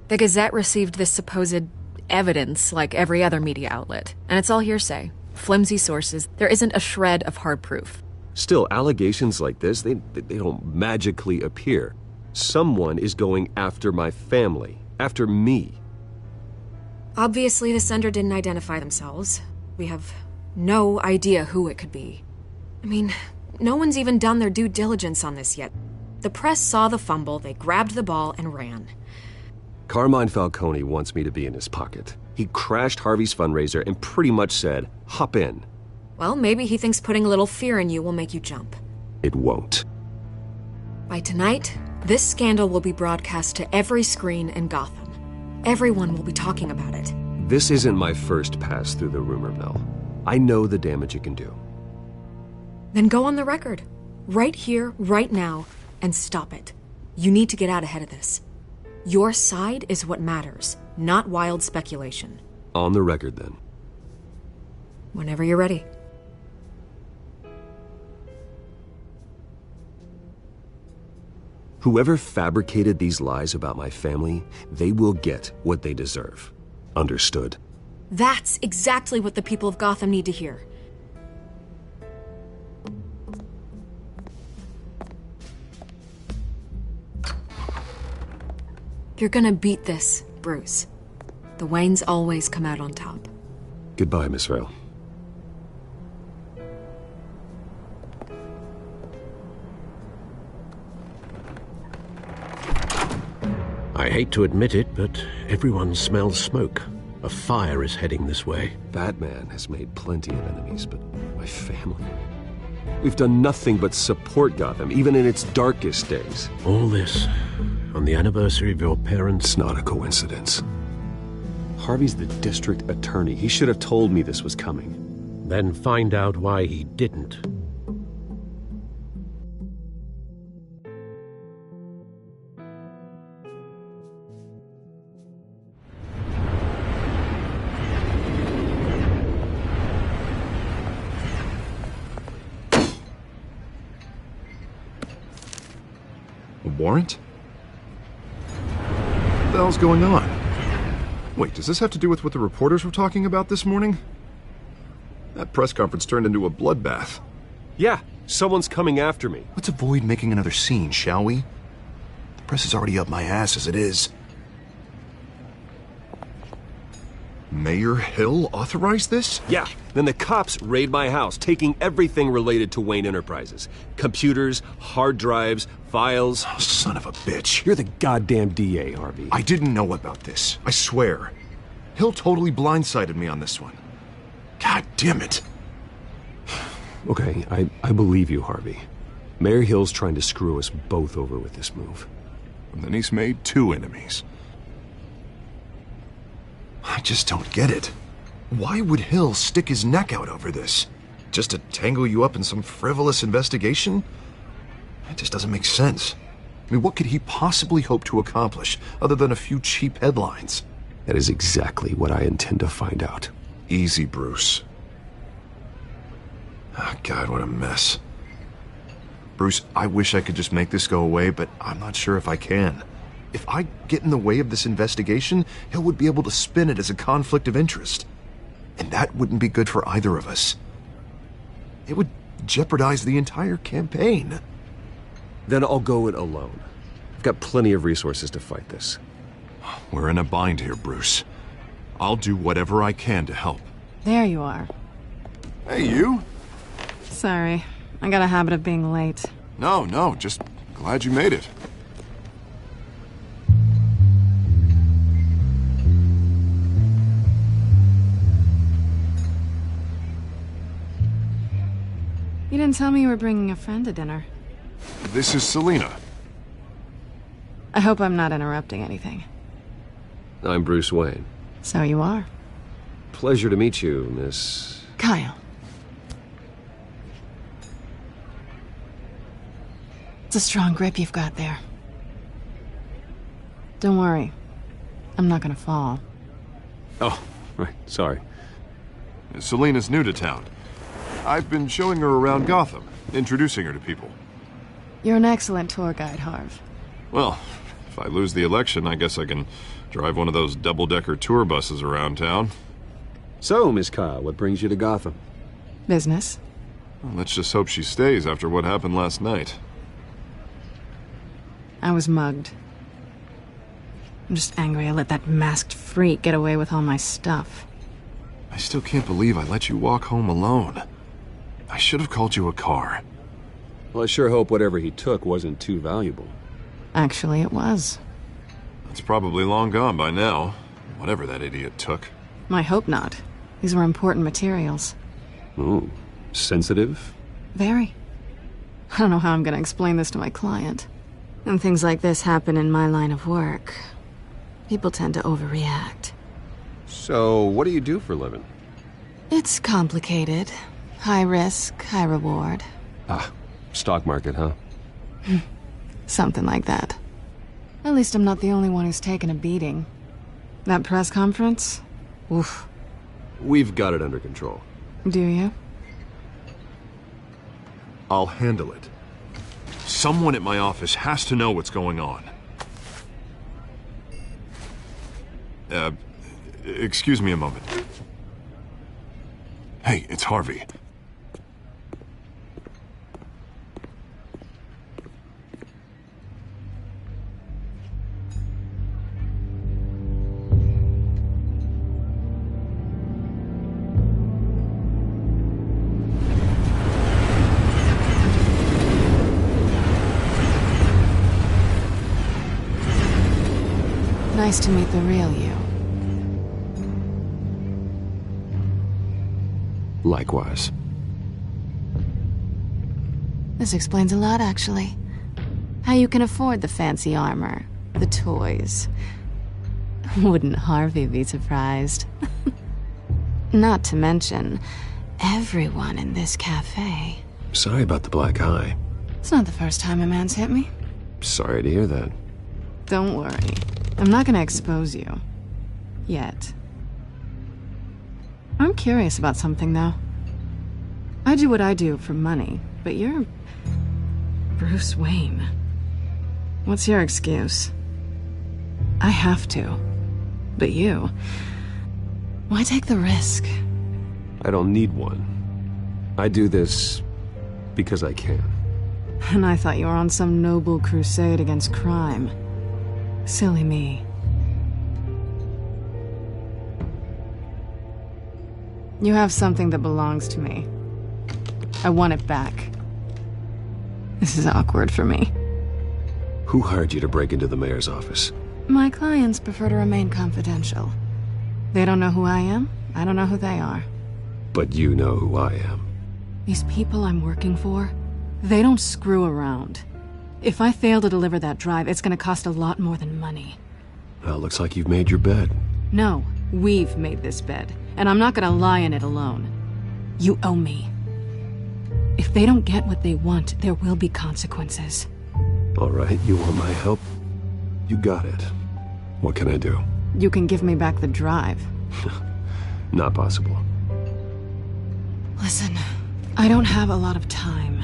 The Gazette received this supposed evidence like every other media outlet, and it's all hearsay. Flimsy sources. There isn't a shred of hard proof. Still, allegations like this, they don't magically appear. Someone is going after my family, after me. Obviously, the sender didn't identify themselves. We have no idea who it could be. I mean, no one's even done their due diligence on this yet. The press saw the fumble, they grabbed the ball and ran. Carmine Falcone wants me to be in his pocket. He crashed Harvey's fundraiser and pretty much said, hop in. Well, maybe he thinks putting a little fear in you will make you jump. It won't. By tonight, this scandal will be broadcast to every screen in Gotham. Everyone will be talking about it. This isn't my first pass through the rumor mill. I know the damage it can do. Then go on the record. Right here, right now, and stop it. You need to get out ahead of this. Your side is what matters, not wild speculation. On the record, then. Whenever you're ready. Whoever fabricated these lies about my family, they will get what they deserve. Understood? That's exactly what the people of Gotham need to hear. You're gonna beat this, Bruce. The Waynes always come out on top. Goodbye, Miss Vale. I hate to admit it, but everyone smells smoke. A fire is heading this way. Batman has made plenty of enemies, but my family... We've done nothing but support Gotham, even in its darkest days. All this on the anniversary of your parents'... It's not a coincidence. Harvey's the district attorney. He should have told me this was coming. Then find out why he didn't. Warrant? What the hell's going on? Wait, does this have to do with what the reporters were talking about this morning? That press conference turned into a bloodbath. Yeah, someone's coming after me. Let's avoid making another scene, shall we? The press is already up my ass as it is. Mayor Hill authorized this? Yeah, then the cops raid my house, taking everything related to Wayne Enterprises. Computers, hard drives, files. Oh, son of a bitch. You're the goddamn DA, Harvey. I didn't know about this. I swear. Hill totally blindsided me on this one. God damn it. Okay, I believe you, Harvey. Mayor Hill's trying to screw us both over with this move. And then he's made two enemies. I just don't get it. Why would Hill stick his neck out over this? Just to tangle you up in some frivolous investigation? It just doesn't make sense. I mean, what could he possibly hope to accomplish other than a few cheap headlines? That is exactly what I intend to find out. Easy, Bruce. Oh, God, what a mess. Bruce, I wish I could just make this go away, but I'm not sure if I can. If I get in the way of this investigation, Hill would be able to spin it as a conflict of interest. And that wouldn't be good for either of us. It would jeopardize the entire campaign. Then I'll go it alone. I've got plenty of resources to fight this. We're in a bind here, Bruce. I'll do whatever I can to help. There you are. Hey, you. Sorry, I got a habit of being late. No, just glad you made it. You didn't tell me you were bringing a friend to dinner. This is Selena. I hope I'm not interrupting anything. I'm Bruce Wayne. So you are. Pleasure to meet you, Miss... Kyle. It's a strong grip you've got there. Don't worry. I'm not gonna fall. Oh, right. Sorry. Selena's new to town. I've been showing her around Gotham, introducing her to people. You're an excellent tour guide, Harv. Well, if I lose the election, I guess I can drive one of those double-decker tour buses around town. So, Miss Kyle, what brings you to Gotham? Business. Well, let's just hope she stays after what happened last night. I was mugged. I'm just angry I let that masked freak get away with all my stuff. I still can't believe I let you walk home alone. I should have called you a car. Well, I sure hope whatever he took wasn't too valuable. Actually, it was. It's probably long gone by now, whatever that idiot took. I hope not. These were important materials. Ooh, sensitive? Very. I don't know how I'm gonna explain this to my client. When things like this happen in my line of work, people tend to overreact. So, what do you do for a living? It's complicated. High risk, high reward. Ah, stock market, huh? Something like that. At least I'm not the only one who's taken a beating. That press conference? Oof. We've got it under control. Do you? I'll handle it. Someone at my office has to know what's going on. Excuse me a moment. Hey, it's Harvey. Nice to meet the real you. Likewise. This explains a lot, actually. How you can afford the fancy armor, the toys. Wouldn't Harvey be surprised? Not to mention, everyone in this cafe. Sorry about the black eye. It's not the first time a man's hit me. Sorry to hear that. Don't worry. I'm not gonna expose you. Yet. I'm curious about something, though. I do what I do for money, but you're... Bruce Wayne. What's your excuse? I have to. But you... Why take the risk? I don't need one. I do this because I can. And I thought you were on some noble crusade against crime. Silly me. You have something that belongs to me. I want it back. This is awkward for me. Who hired you to break into the mayor's office? My clients prefer to remain confidential. They don't know who I am. I don't know who they are. But you know who I am. These people I'm working for, they don't screw around. If I fail to deliver that drive, it's gonna cost a lot more than money. Well, looks like you've made your bed. No, we've made this bed, and I'm not gonna lie in it alone. You owe me. If they don't get what they want, there will be consequences. All right, you want my help? You got it. What can I do? You can give me back the drive. Not possible. Listen, I don't have a lot of time.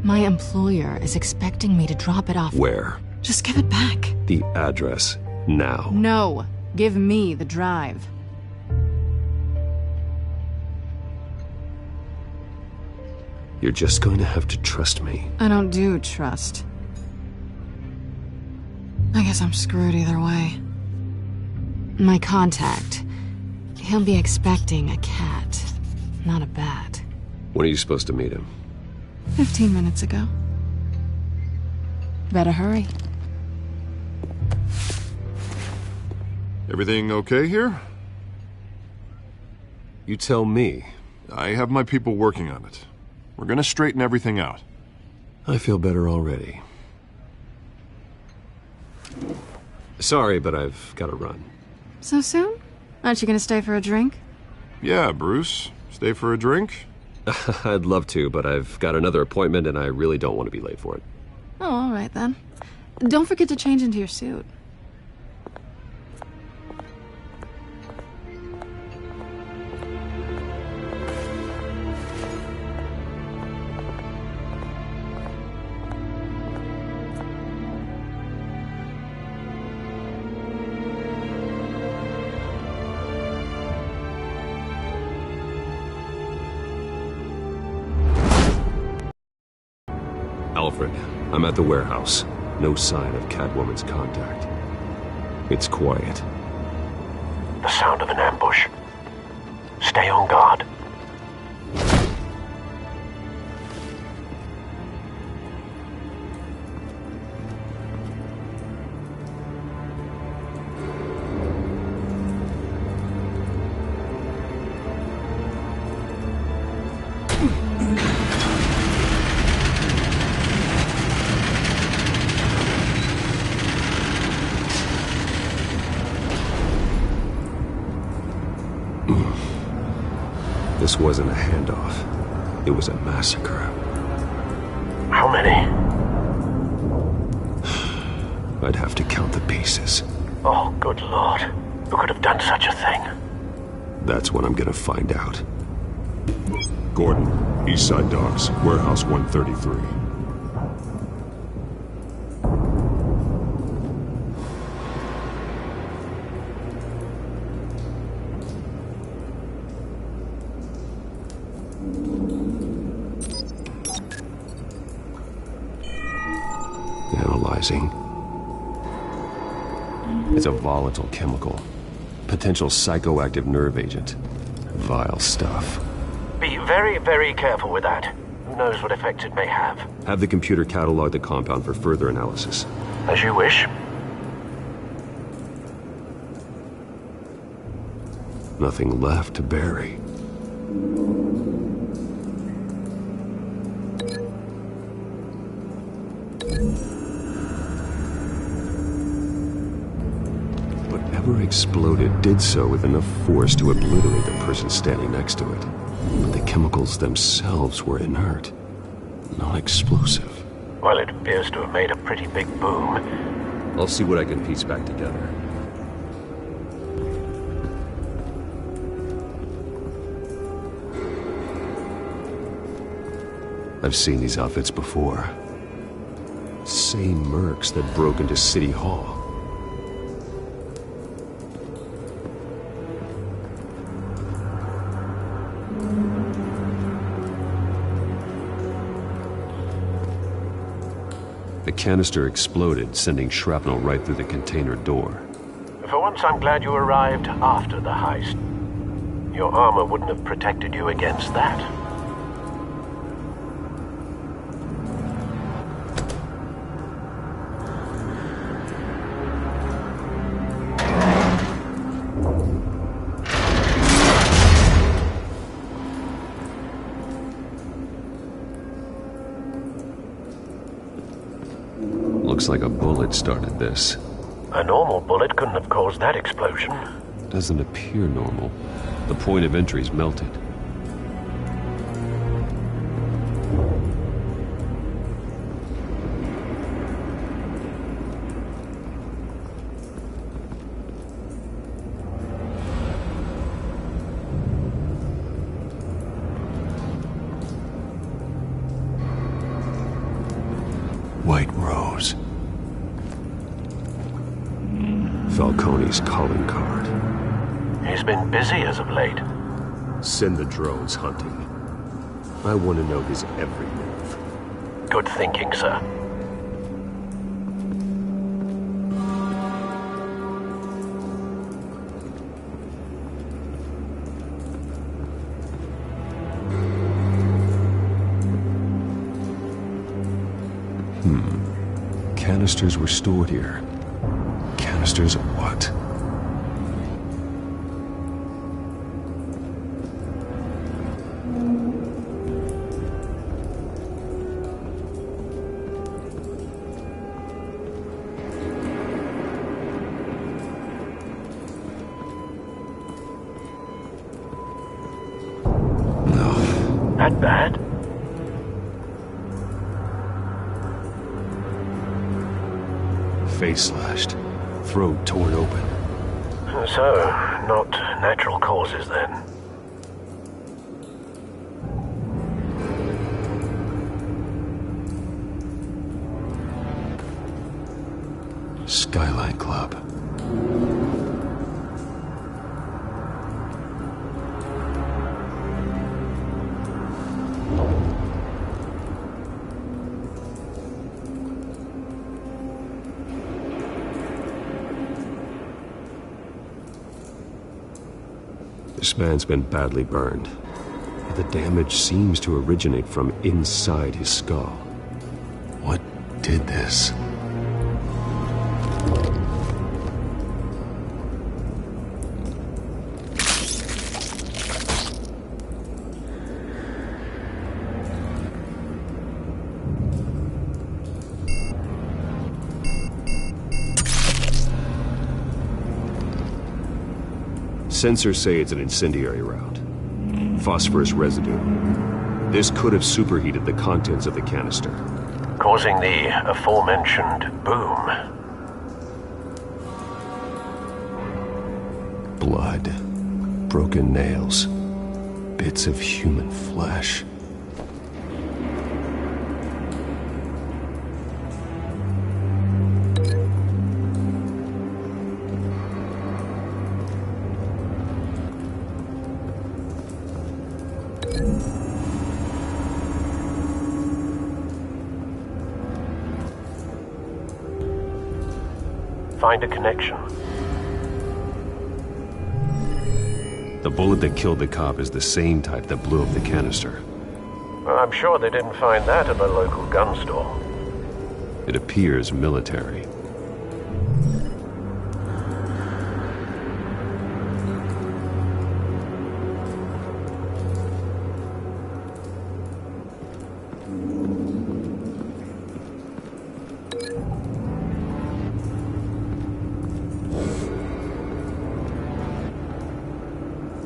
My employer is expecting me to drop it off. Where? Just give it back. The address, now. No, give me the drive. You're just going to have to trust me. I don't do trust. I guess I'm screwed either way. My contact, he'll be expecting a cat, not a bat. When are you supposed to meet him? 15 minutes ago. Better hurry. Everything okay here? You tell me. I have my people working on it. We're gonna straighten everything out. I feel better already. Sorry, but I've got to run. So soon? Aren't you gonna stay for a drink? Yeah, Bruce. Stay for a drink? I'd love to, but I've got another appointment and I really don't want to be late for it. Oh, all right then. Don't forget to change into your suit. Alfred, I'm at the warehouse. No sign of Catwoman's contact. It's quiet. The sound of an ambush. Stay on guard. This wasn't a handoff. It was a massacre. How many? I'd have to count the pieces. Oh, good Lord. Who could have done such a thing? That's what I'm gonna find out. Gordon, Eastside Docks, Warehouse 133. Analyzing. It's a volatile chemical. Potential psychoactive nerve agent. Vile stuff. Be very, very careful with that. Who knows what effects it may have. Have the computer catalog the compound for further analysis. As you wish. Nothing left to bury. Whatever exploded did so with enough force to obliterate the person standing next to it. But the chemicals themselves were inert, non-explosive. Well, it appears to have made a pretty big boom. I'll see what I can piece back together. I've seen these outfits before. Same mercs that broke into City Hall. The canister exploded, sending shrapnel right through the container door. For once, I'm glad you arrived after the heist. Your armor wouldn't have protected you against that. Looks like a bullet started this. A normal bullet couldn't have caused that explosion. Doesn't appear normal. The point of entry's melted. White Rose. Falcone's calling card. He's been busy as of late. Send the drones hunting. I want to know his every move. Good thinking, sir. Canisters were stored here. Canisters of what? That bad? Face slashed. Throat torn open. So, not natural causes then. Skyline Club. This man's been badly burned. But the damage seems to originate from inside his skull. What did this? Sensors say it's an incendiary route. Phosphorus residue. This could have superheated the contents of the canister, causing the aforementioned boom. Blood. Broken nails. Bits of human flesh. Find a connection. The bullet that killed the cop is the same type that blew up the canister. Well, I'm sure they didn't find that at the local gun store. It appears military.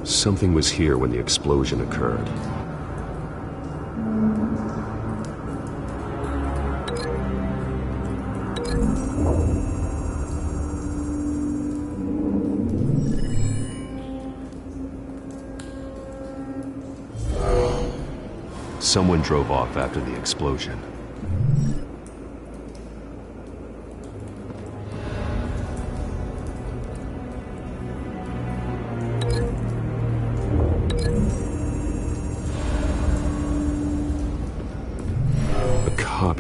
Something was here when the explosion occurred. Someone drove off after the explosion.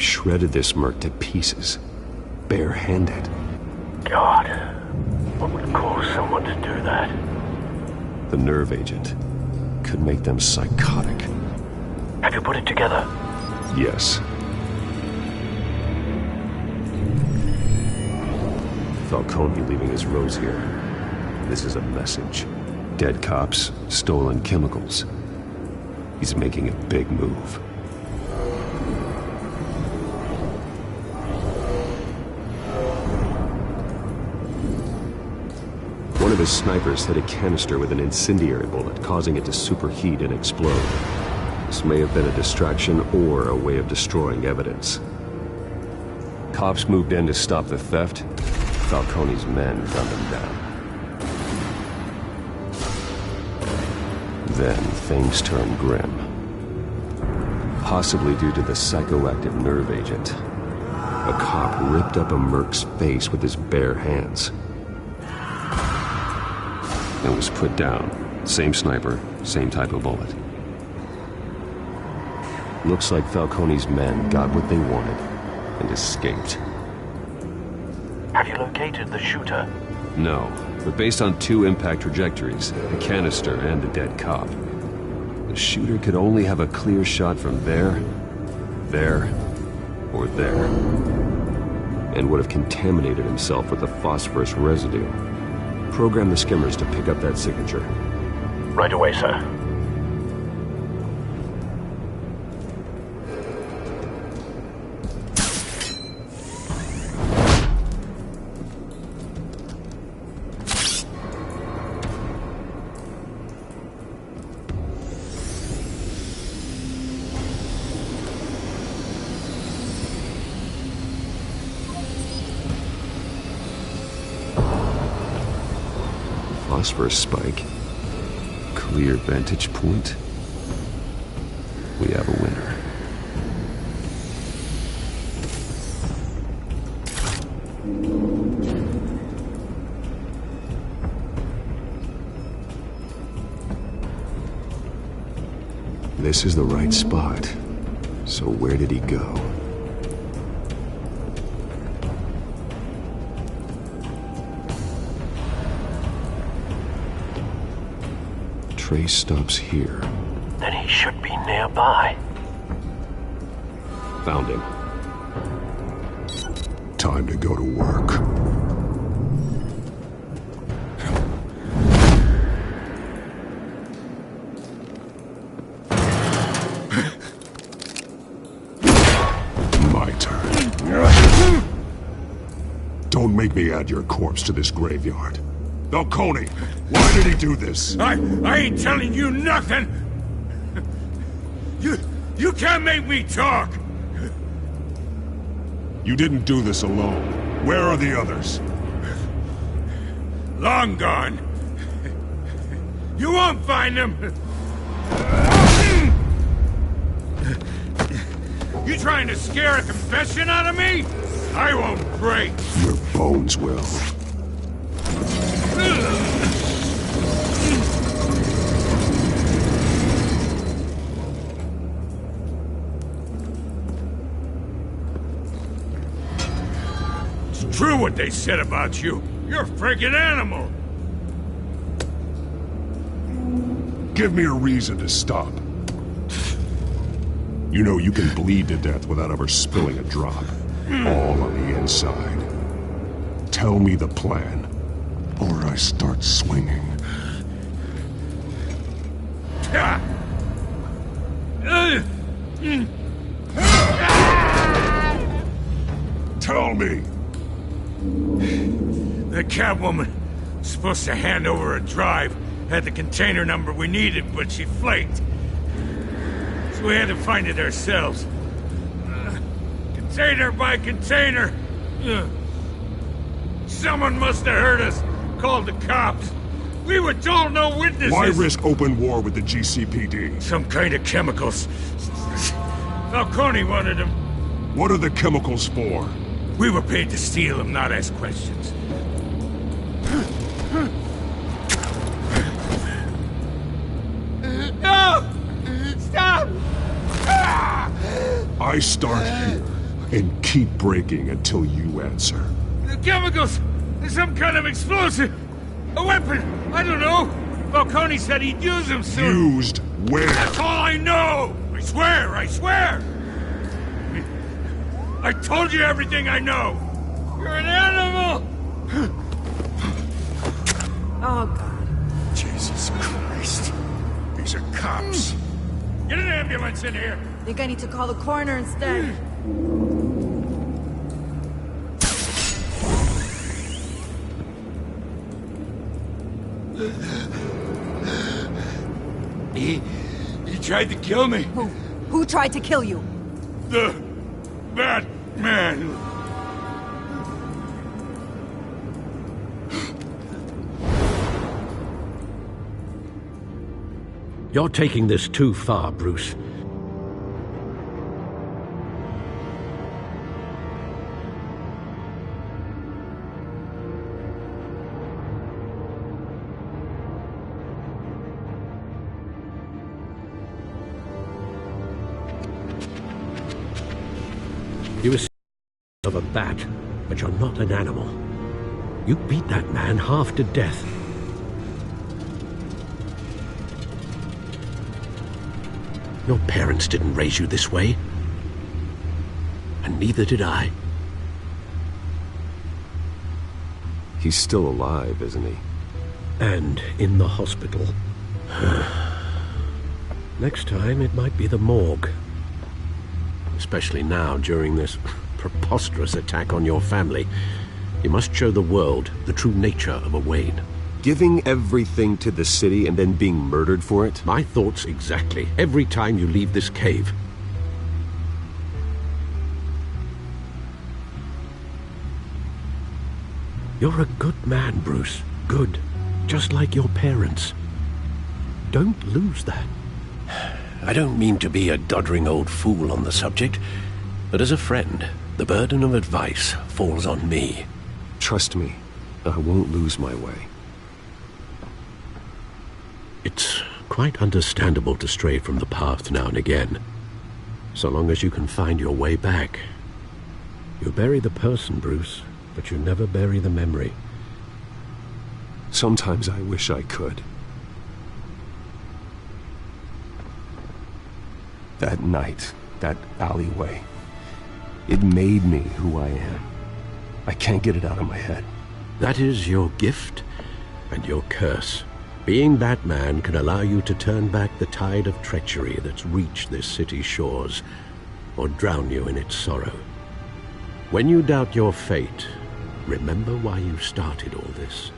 Shredded this merc to pieces, bare-handed. God, what would cause someone to do that? The nerve agent could make them psychotic. Have you put it together? Yes. Falcone leaving his rose here. This is a message. Dead cops, stolen chemicals. He's making a big move. One of his snipers hit a canister with an incendiary bullet, causing it to superheat and explode. This may have been a distraction or a way of destroying evidence. Cops moved in to stop the theft. Falcone's men gunned them down. Then things turned grim. Possibly due to the psychoactive nerve agent. A cop ripped up a merc's face with his bare hands. And was put down. Same sniper, same type of bullet. Looks like Falcone's men got what they wanted and escaped. Have you located the shooter? No, but based on two impact trajectories, the canister and the dead cop, the shooter could only have a clear shot from there, or there, and would have contaminated himself with the phosphorus residue. Program the skimmers to pick up that signature. Right away, sir. phosphorus spike. Clear vantage point. We have a winner. This is the right spot. So where did he go? Trace stops here. Then he should be nearby. Found him. Time to go to work. My turn. Don't make me add your corpse to this graveyard. Falcone, why did he do this? I ain't telling you nothing! You can't make me talk! You didn't do this alone. Where are the others? Long gone. You won't find them! You trying to scare a confession out of me? I won't break! Your bones will. It's true what they said about you. You're a freaking animal. Give me a reason to stop. You know you can bleed to death without ever spilling a drop. All on the inside. Tell me the plan, or I start swinging. Tell me! The Catwoman was supposed to hand over a drive, had the container number we needed, but she flaked. So we had to find it ourselves. Container by container. Someone must have heard us, called the cops. We were told no witnesses. Why risk open war with the GCPD? Some kind of chemicals. Falcone wanted them. What are the chemicals for? We were paid to steal them, not ask questions. No! Stop! I start here and keep breaking until you answer. The chemicals! Some kind of explosive! A weapon! I don't know! Falcone said he'd use them soon! Used where? That's all I know! I swear! I swear! I told you everything I know! You're an animal! Oh, God. Jesus Christ. These are cops. Get an ambulance in here! Think I need to call the coroner instead. He tried to kill me. Who tried to kill you? The Batman. You're taking this too far, Bruce. You were of a bat, but you're not an animal. You beat that man half to death. Your parents didn't raise you this way. And neither did I. He's still alive, isn't he? And in the hospital. Next time, it might be the morgue. Especially now, during this preposterous attack on your family. You must show the world the true nature of a Wayne. Giving everything to the city and then being murdered for it? My thoughts exactly. Every time you leave this cave. You're a good man, Bruce. Good. just like your parents. Don't lose that. I don't mean to be a doddering old fool on the subject, but as a friend, the burden of advice falls on me. Trust me, I won't lose my way. It's quite understandable to stray from the path now and again, so long as you can find your way back. You bury the person, Bruce, but you never bury the memory. Sometimes I wish I could. That night, that alleyway, it made me who I am. I can't get it out of my head. That is your gift and your curse. Being Batman can allow you to turn back the tide of treachery that's reached this city's shores, or drown you in its sorrow. When you doubt your fate, remember why you started all this.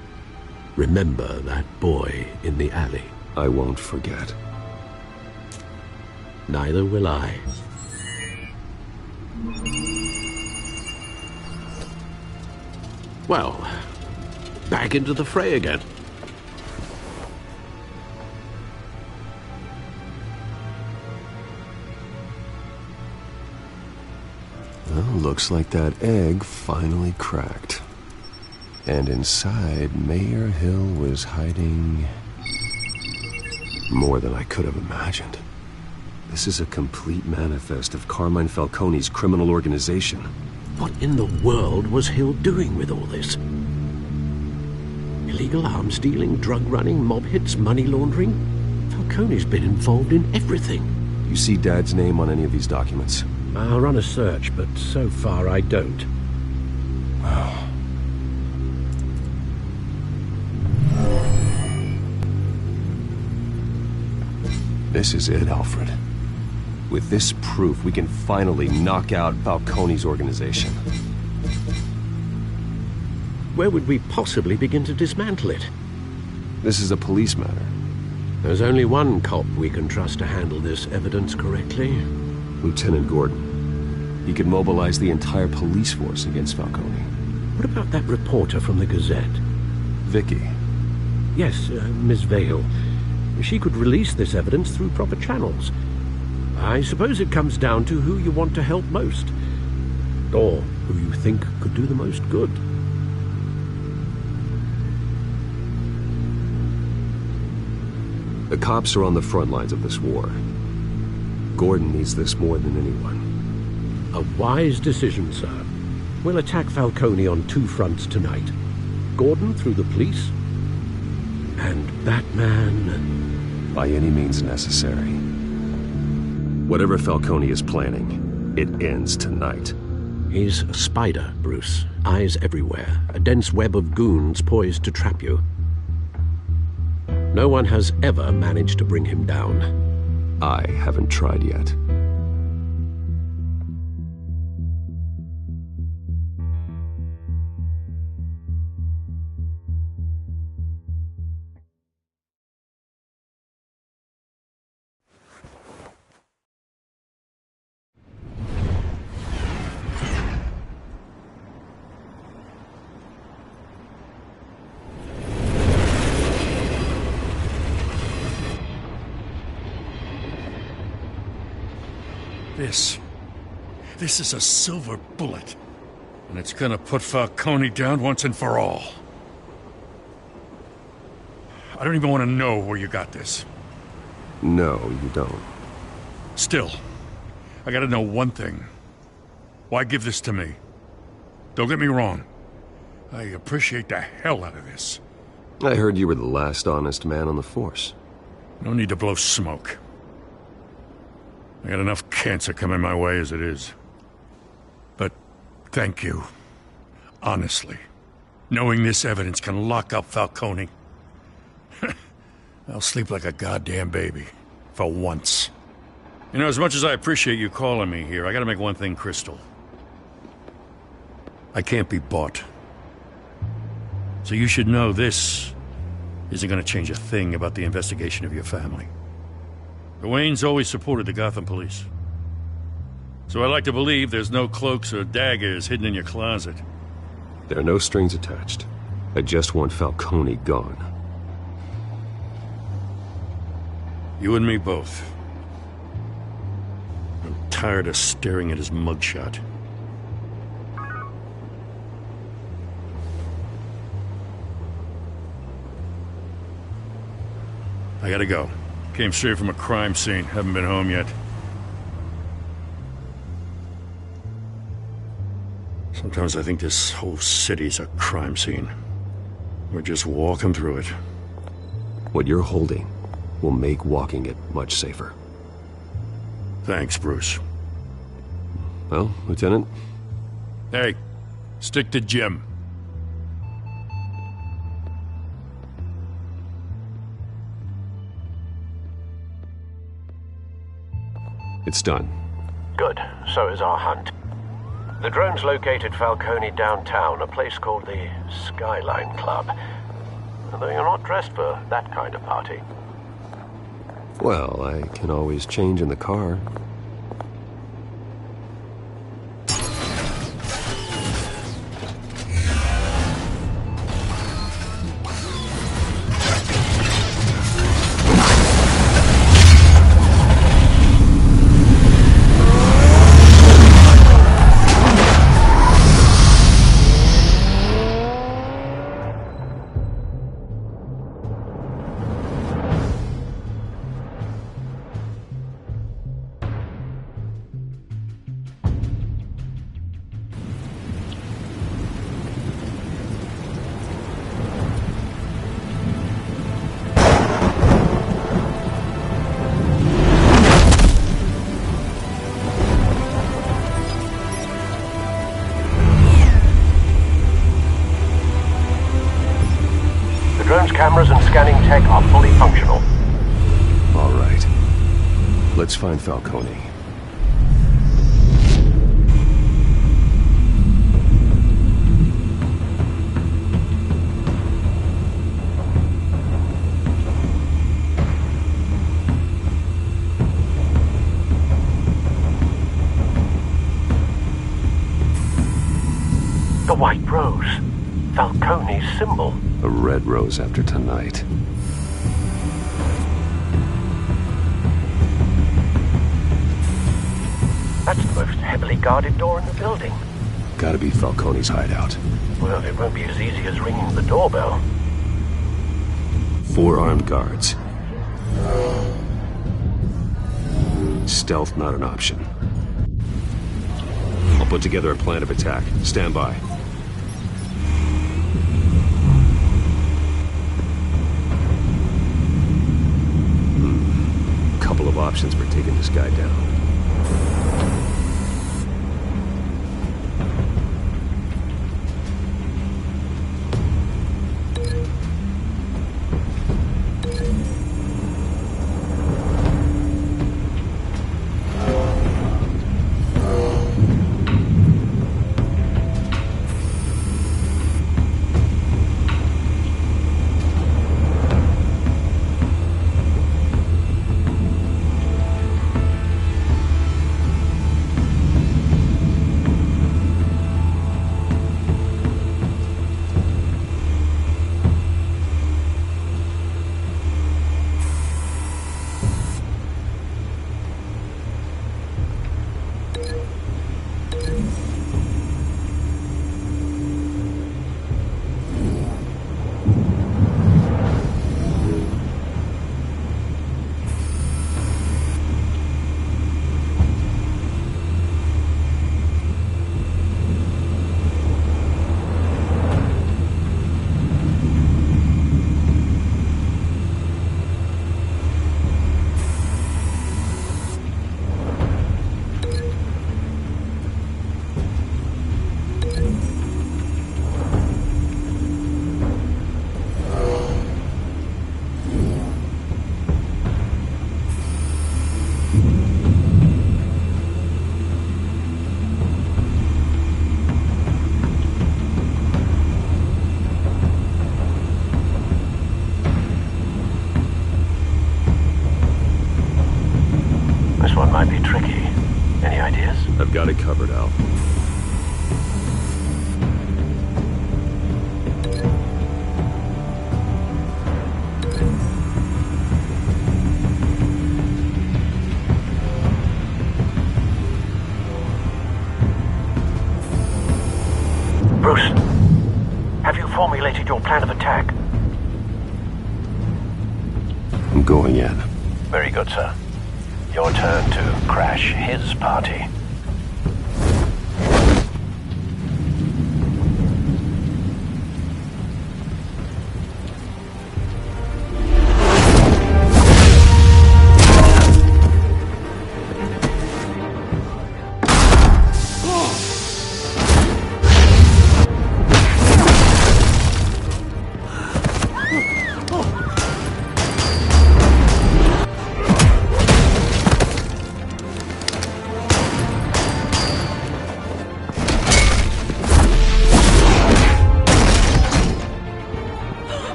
Remember that boy in the alley. I won't forget. Neither will I. Well, back into the fray again. Well, looks like that egg finally cracked. And inside, Mayor Hill was hiding more than I could have imagined. This is a complete manifest of Carmine Falcone's criminal organization. What in the world was Hill doing with all this? Illegal arms dealing, drug running, mob hits, money laundering? Falcone's been involved in everything. You see Dad's name on any of these documents? I'll run a search, but so far I don't. Wow. This is it, Alfred. With this proof, we can finally knock out Falcone's organization. Where would we possibly begin to dismantle it? This is a police matter. There's only one cop we can trust to handle this evidence correctly. Lieutenant Gordon. He could mobilize the entire police force against Falcone. What about that reporter from the Gazette? Vicky. Yes, Miss Vale. She could release this evidence through proper channels. I suppose it comes down to who you want to help most, or who you think could do the most good. The cops are on the front lines of this war. Gordon needs this more than anyone. A wise decision, sir. We'll attack Falcone on two fronts tonight. Gordon through the police, and Batman... by any means necessary. Whatever Falcone is planning, it ends tonight. He's a spider, Bruce. Eyes everywhere. A dense web of goons poised to trap you. No one has ever managed to bring him down. I haven't tried yet. This is a silver bullet. And it's gonna put Falcone down once and for all. I don't even want to know where you got this. No, you don't. Still, I gotta know one thing. Why give this to me? Don't get me wrong. I appreciate the hell out of this. I heard you were the last honest man on the force. No need to blow smoke. I got enough cancer coming my way as it is. But thank you. Honestly. Knowing this evidence can lock up Falcone. I'll sleep like a goddamn baby. For once. You know, as much as I appreciate you calling me here, I gotta make one thing crystal. I can't be bought. So you should know this isn't gonna change a thing about the investigation of your family. The Waynes always supported the Gotham police. So I like to believe there's no cloaks or daggers hidden in your closet. There are no strings attached. I just want Falcone gone. You and me both. I'm tired of staring at his mugshot. I gotta go. Came straight from a crime scene. Haven't been home yet. Sometimes I think this whole city's a crime scene. We're just walking through it. What you're holding will make walking it much safer. Thanks, Bruce. Well, Lieutenant? Hey, stick to Jim. It's done. Good. So is our hunt. The drone's located Falcone downtown, a place called the Skyline Club. Although you're not dressed for that kind of party. Well, I can always change in the car. Cameras and scanning tech are fully functional. All right. Let's find Falcone. The White Rose. Falcone's symbol. A red rose after tonight. That's the most heavily guarded door in the building. Gotta be Falcone's hideout. Well, it won't be as easy as ringing the doorbell. 4 armed guards. Stealth not an option. I'll put together a plan of attack. Stand by. Couple of options for taking this guy down. Might be tricky. Any ideas? I've got it covered, Al. I'm going in. Very good, sir. Your turn to crash his party.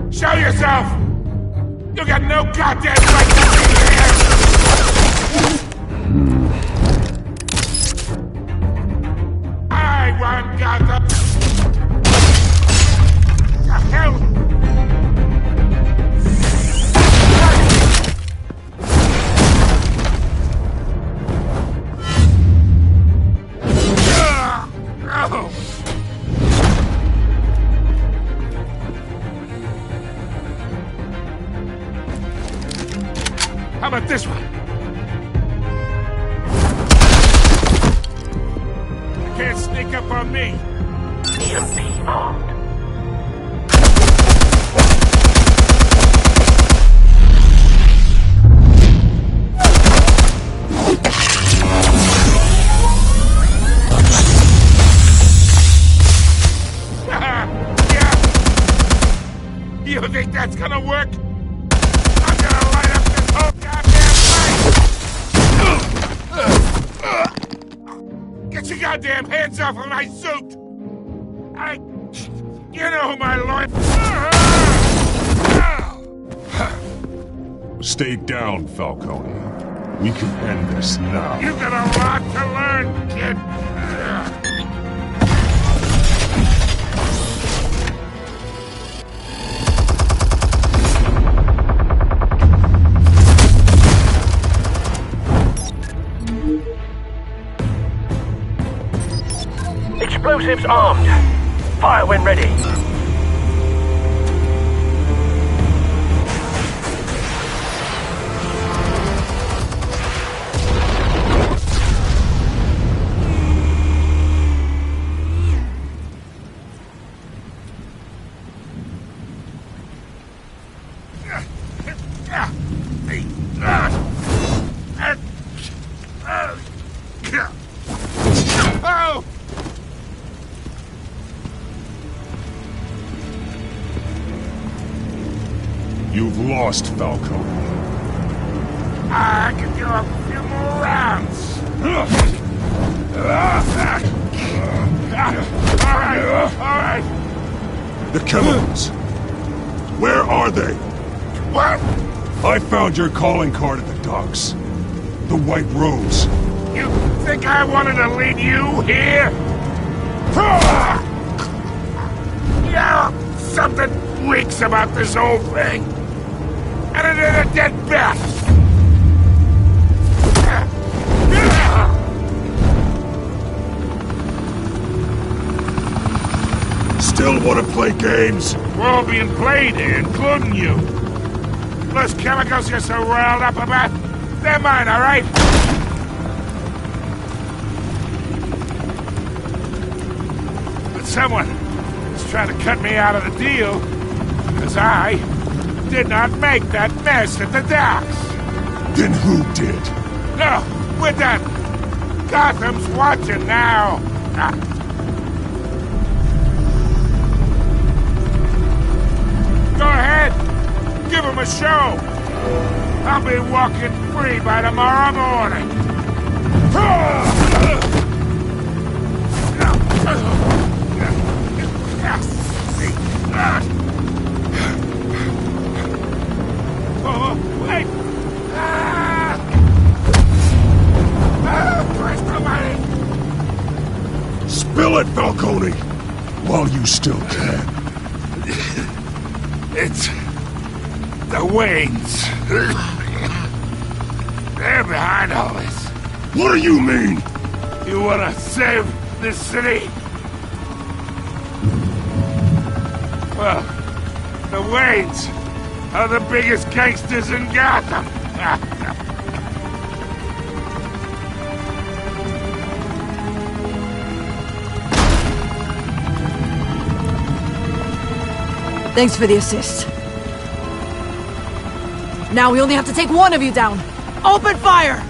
Show yourself! You got no goddamn right to be here! I want Gotham! The hell? How about this one? You can't sneak up on me. EMP armed. Yeah. You think that's gonna work? I'm gonna light up this whole Get your goddamn hands off of my suit! You know who my lawyer... Stay down, Falcone. We can end this now. You got a lot to learn, kid. Explosives armed. Fire when ready. Oh! You've lost, Falcone. I can do a few more rounds. All right. The chemicals. Where are they? What? I found your calling card at the docks. The White Rose. You think I wanted to lead you here? Yeah, something reeks about this whole thing. And it is a dead bat. Still want to play games? We're all being played here, including you. Those chemicals you're so riled up about, they're mine, all right? But someone is trying to cut me out of the deal, because I did not make that mess at the docks. Then who did? No, we're done. Gotham's watching now. Go ahead. Give him a show. I'll be walking free by tomorrow morning. Oh, wait! Where's the money? Spill it, Falcone! While you still can. It's the Waynes. They're behind all this. What do you mean? You want to save this city? Well, the Waynes are the biggest gangsters in Gotham. Thanks for the assist. Now we only have to take one of you down. Open fire!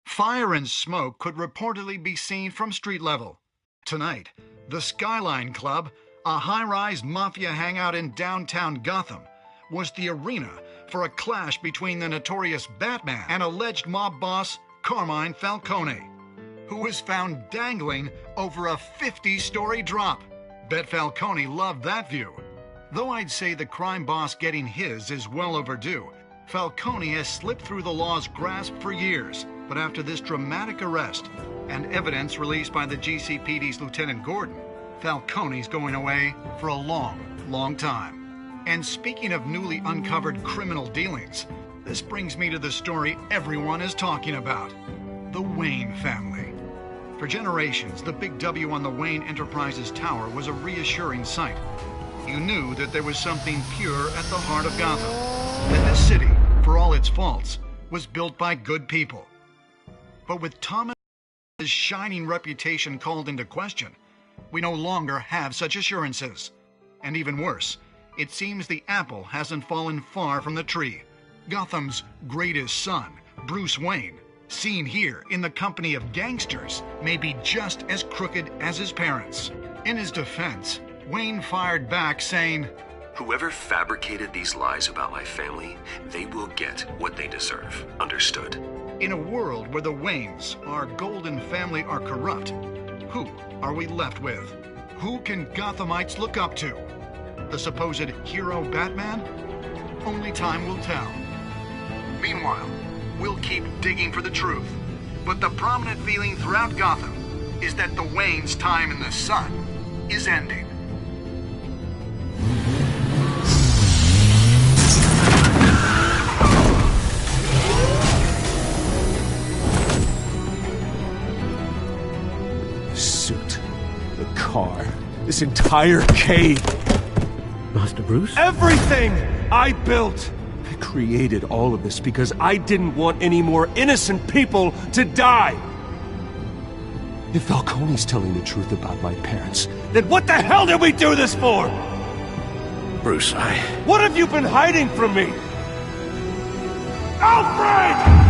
Fire and smoke could reportedly be seen from street level. Tonight, the Skyline Club, a high-rise mafia hangout in downtown Gotham, was the arena for a clash between the notorious Batman and alleged mob boss Carmine Falcone, who was found dangling over a 50-story drop. Bet Falcone loved that view. Though I'd say the crime boss getting his is well overdue, Falcone has slipped through the law's grasp for years. But after this dramatic arrest and evidence released by the GCPD's Lieutenant Gordon, Falcone's going away for a long, long time. And speaking of newly uncovered criminal dealings, this brings me to the story everyone is talking about: the Wayne family. For generations, the big W on the Wayne Enterprises Tower was a reassuring sight. You knew that there was something pure at the heart of Gotham, that this city, for all its faults, was built by good people. But with Thomas's shining reputation called into question, we no longer have such assurances. And even worse, it seems the apple hasn't fallen far from the tree. Gotham's greatest son, Bruce Wayne, seen here in the company of gangsters, may be just as crooked as his parents. In his defense, Wayne fired back saying, "Whoever fabricated these lies about my family, they will get what they deserve. Understood?" In a world where the Waynes, our golden family, are corrupt, who are we left with? Who can Gothamites look up to? The supposed hero Batman? Only time will tell. Meanwhile, we'll keep digging for the truth. But the prominent feeling throughout Gotham is that the Waynes' time in the sun is ending. Suit, the car, this entire cave. Master Bruce? Everything I built! I created all of this because I didn't want any more innocent people to die! If Falcone's telling the truth about my parents, then what the hell did we do this for? Bruce, What have you been hiding from me? Alfred!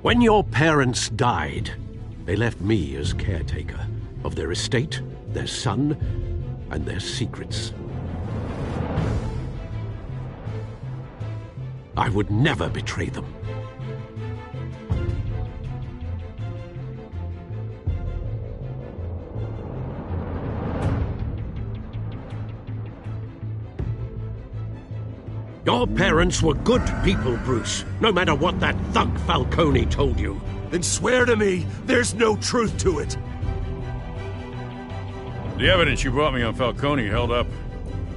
When your parents died, they left me as caretaker of their estate their son, and their secrets. I would never betray them. Your parents were good people, Bruce, no matter what that thug Falcone told you. Then swear to me there's no truth to it. The evidence you brought me on Falcone held up.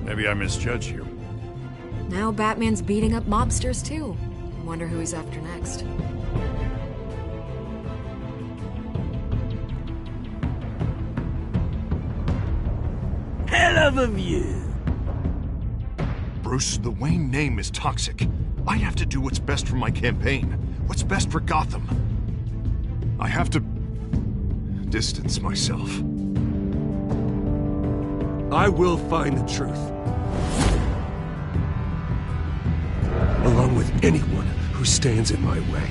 Maybe I misjudged you. Now Batman's beating up mobsters, too. Wonder who he's after next. Hell of a view. Bruce, the Wayne name is toxic. I have to do what's best for my campaign. What's best for Gotham. I have to distance myself. I will find the truth. Along with anyone who stands in my way.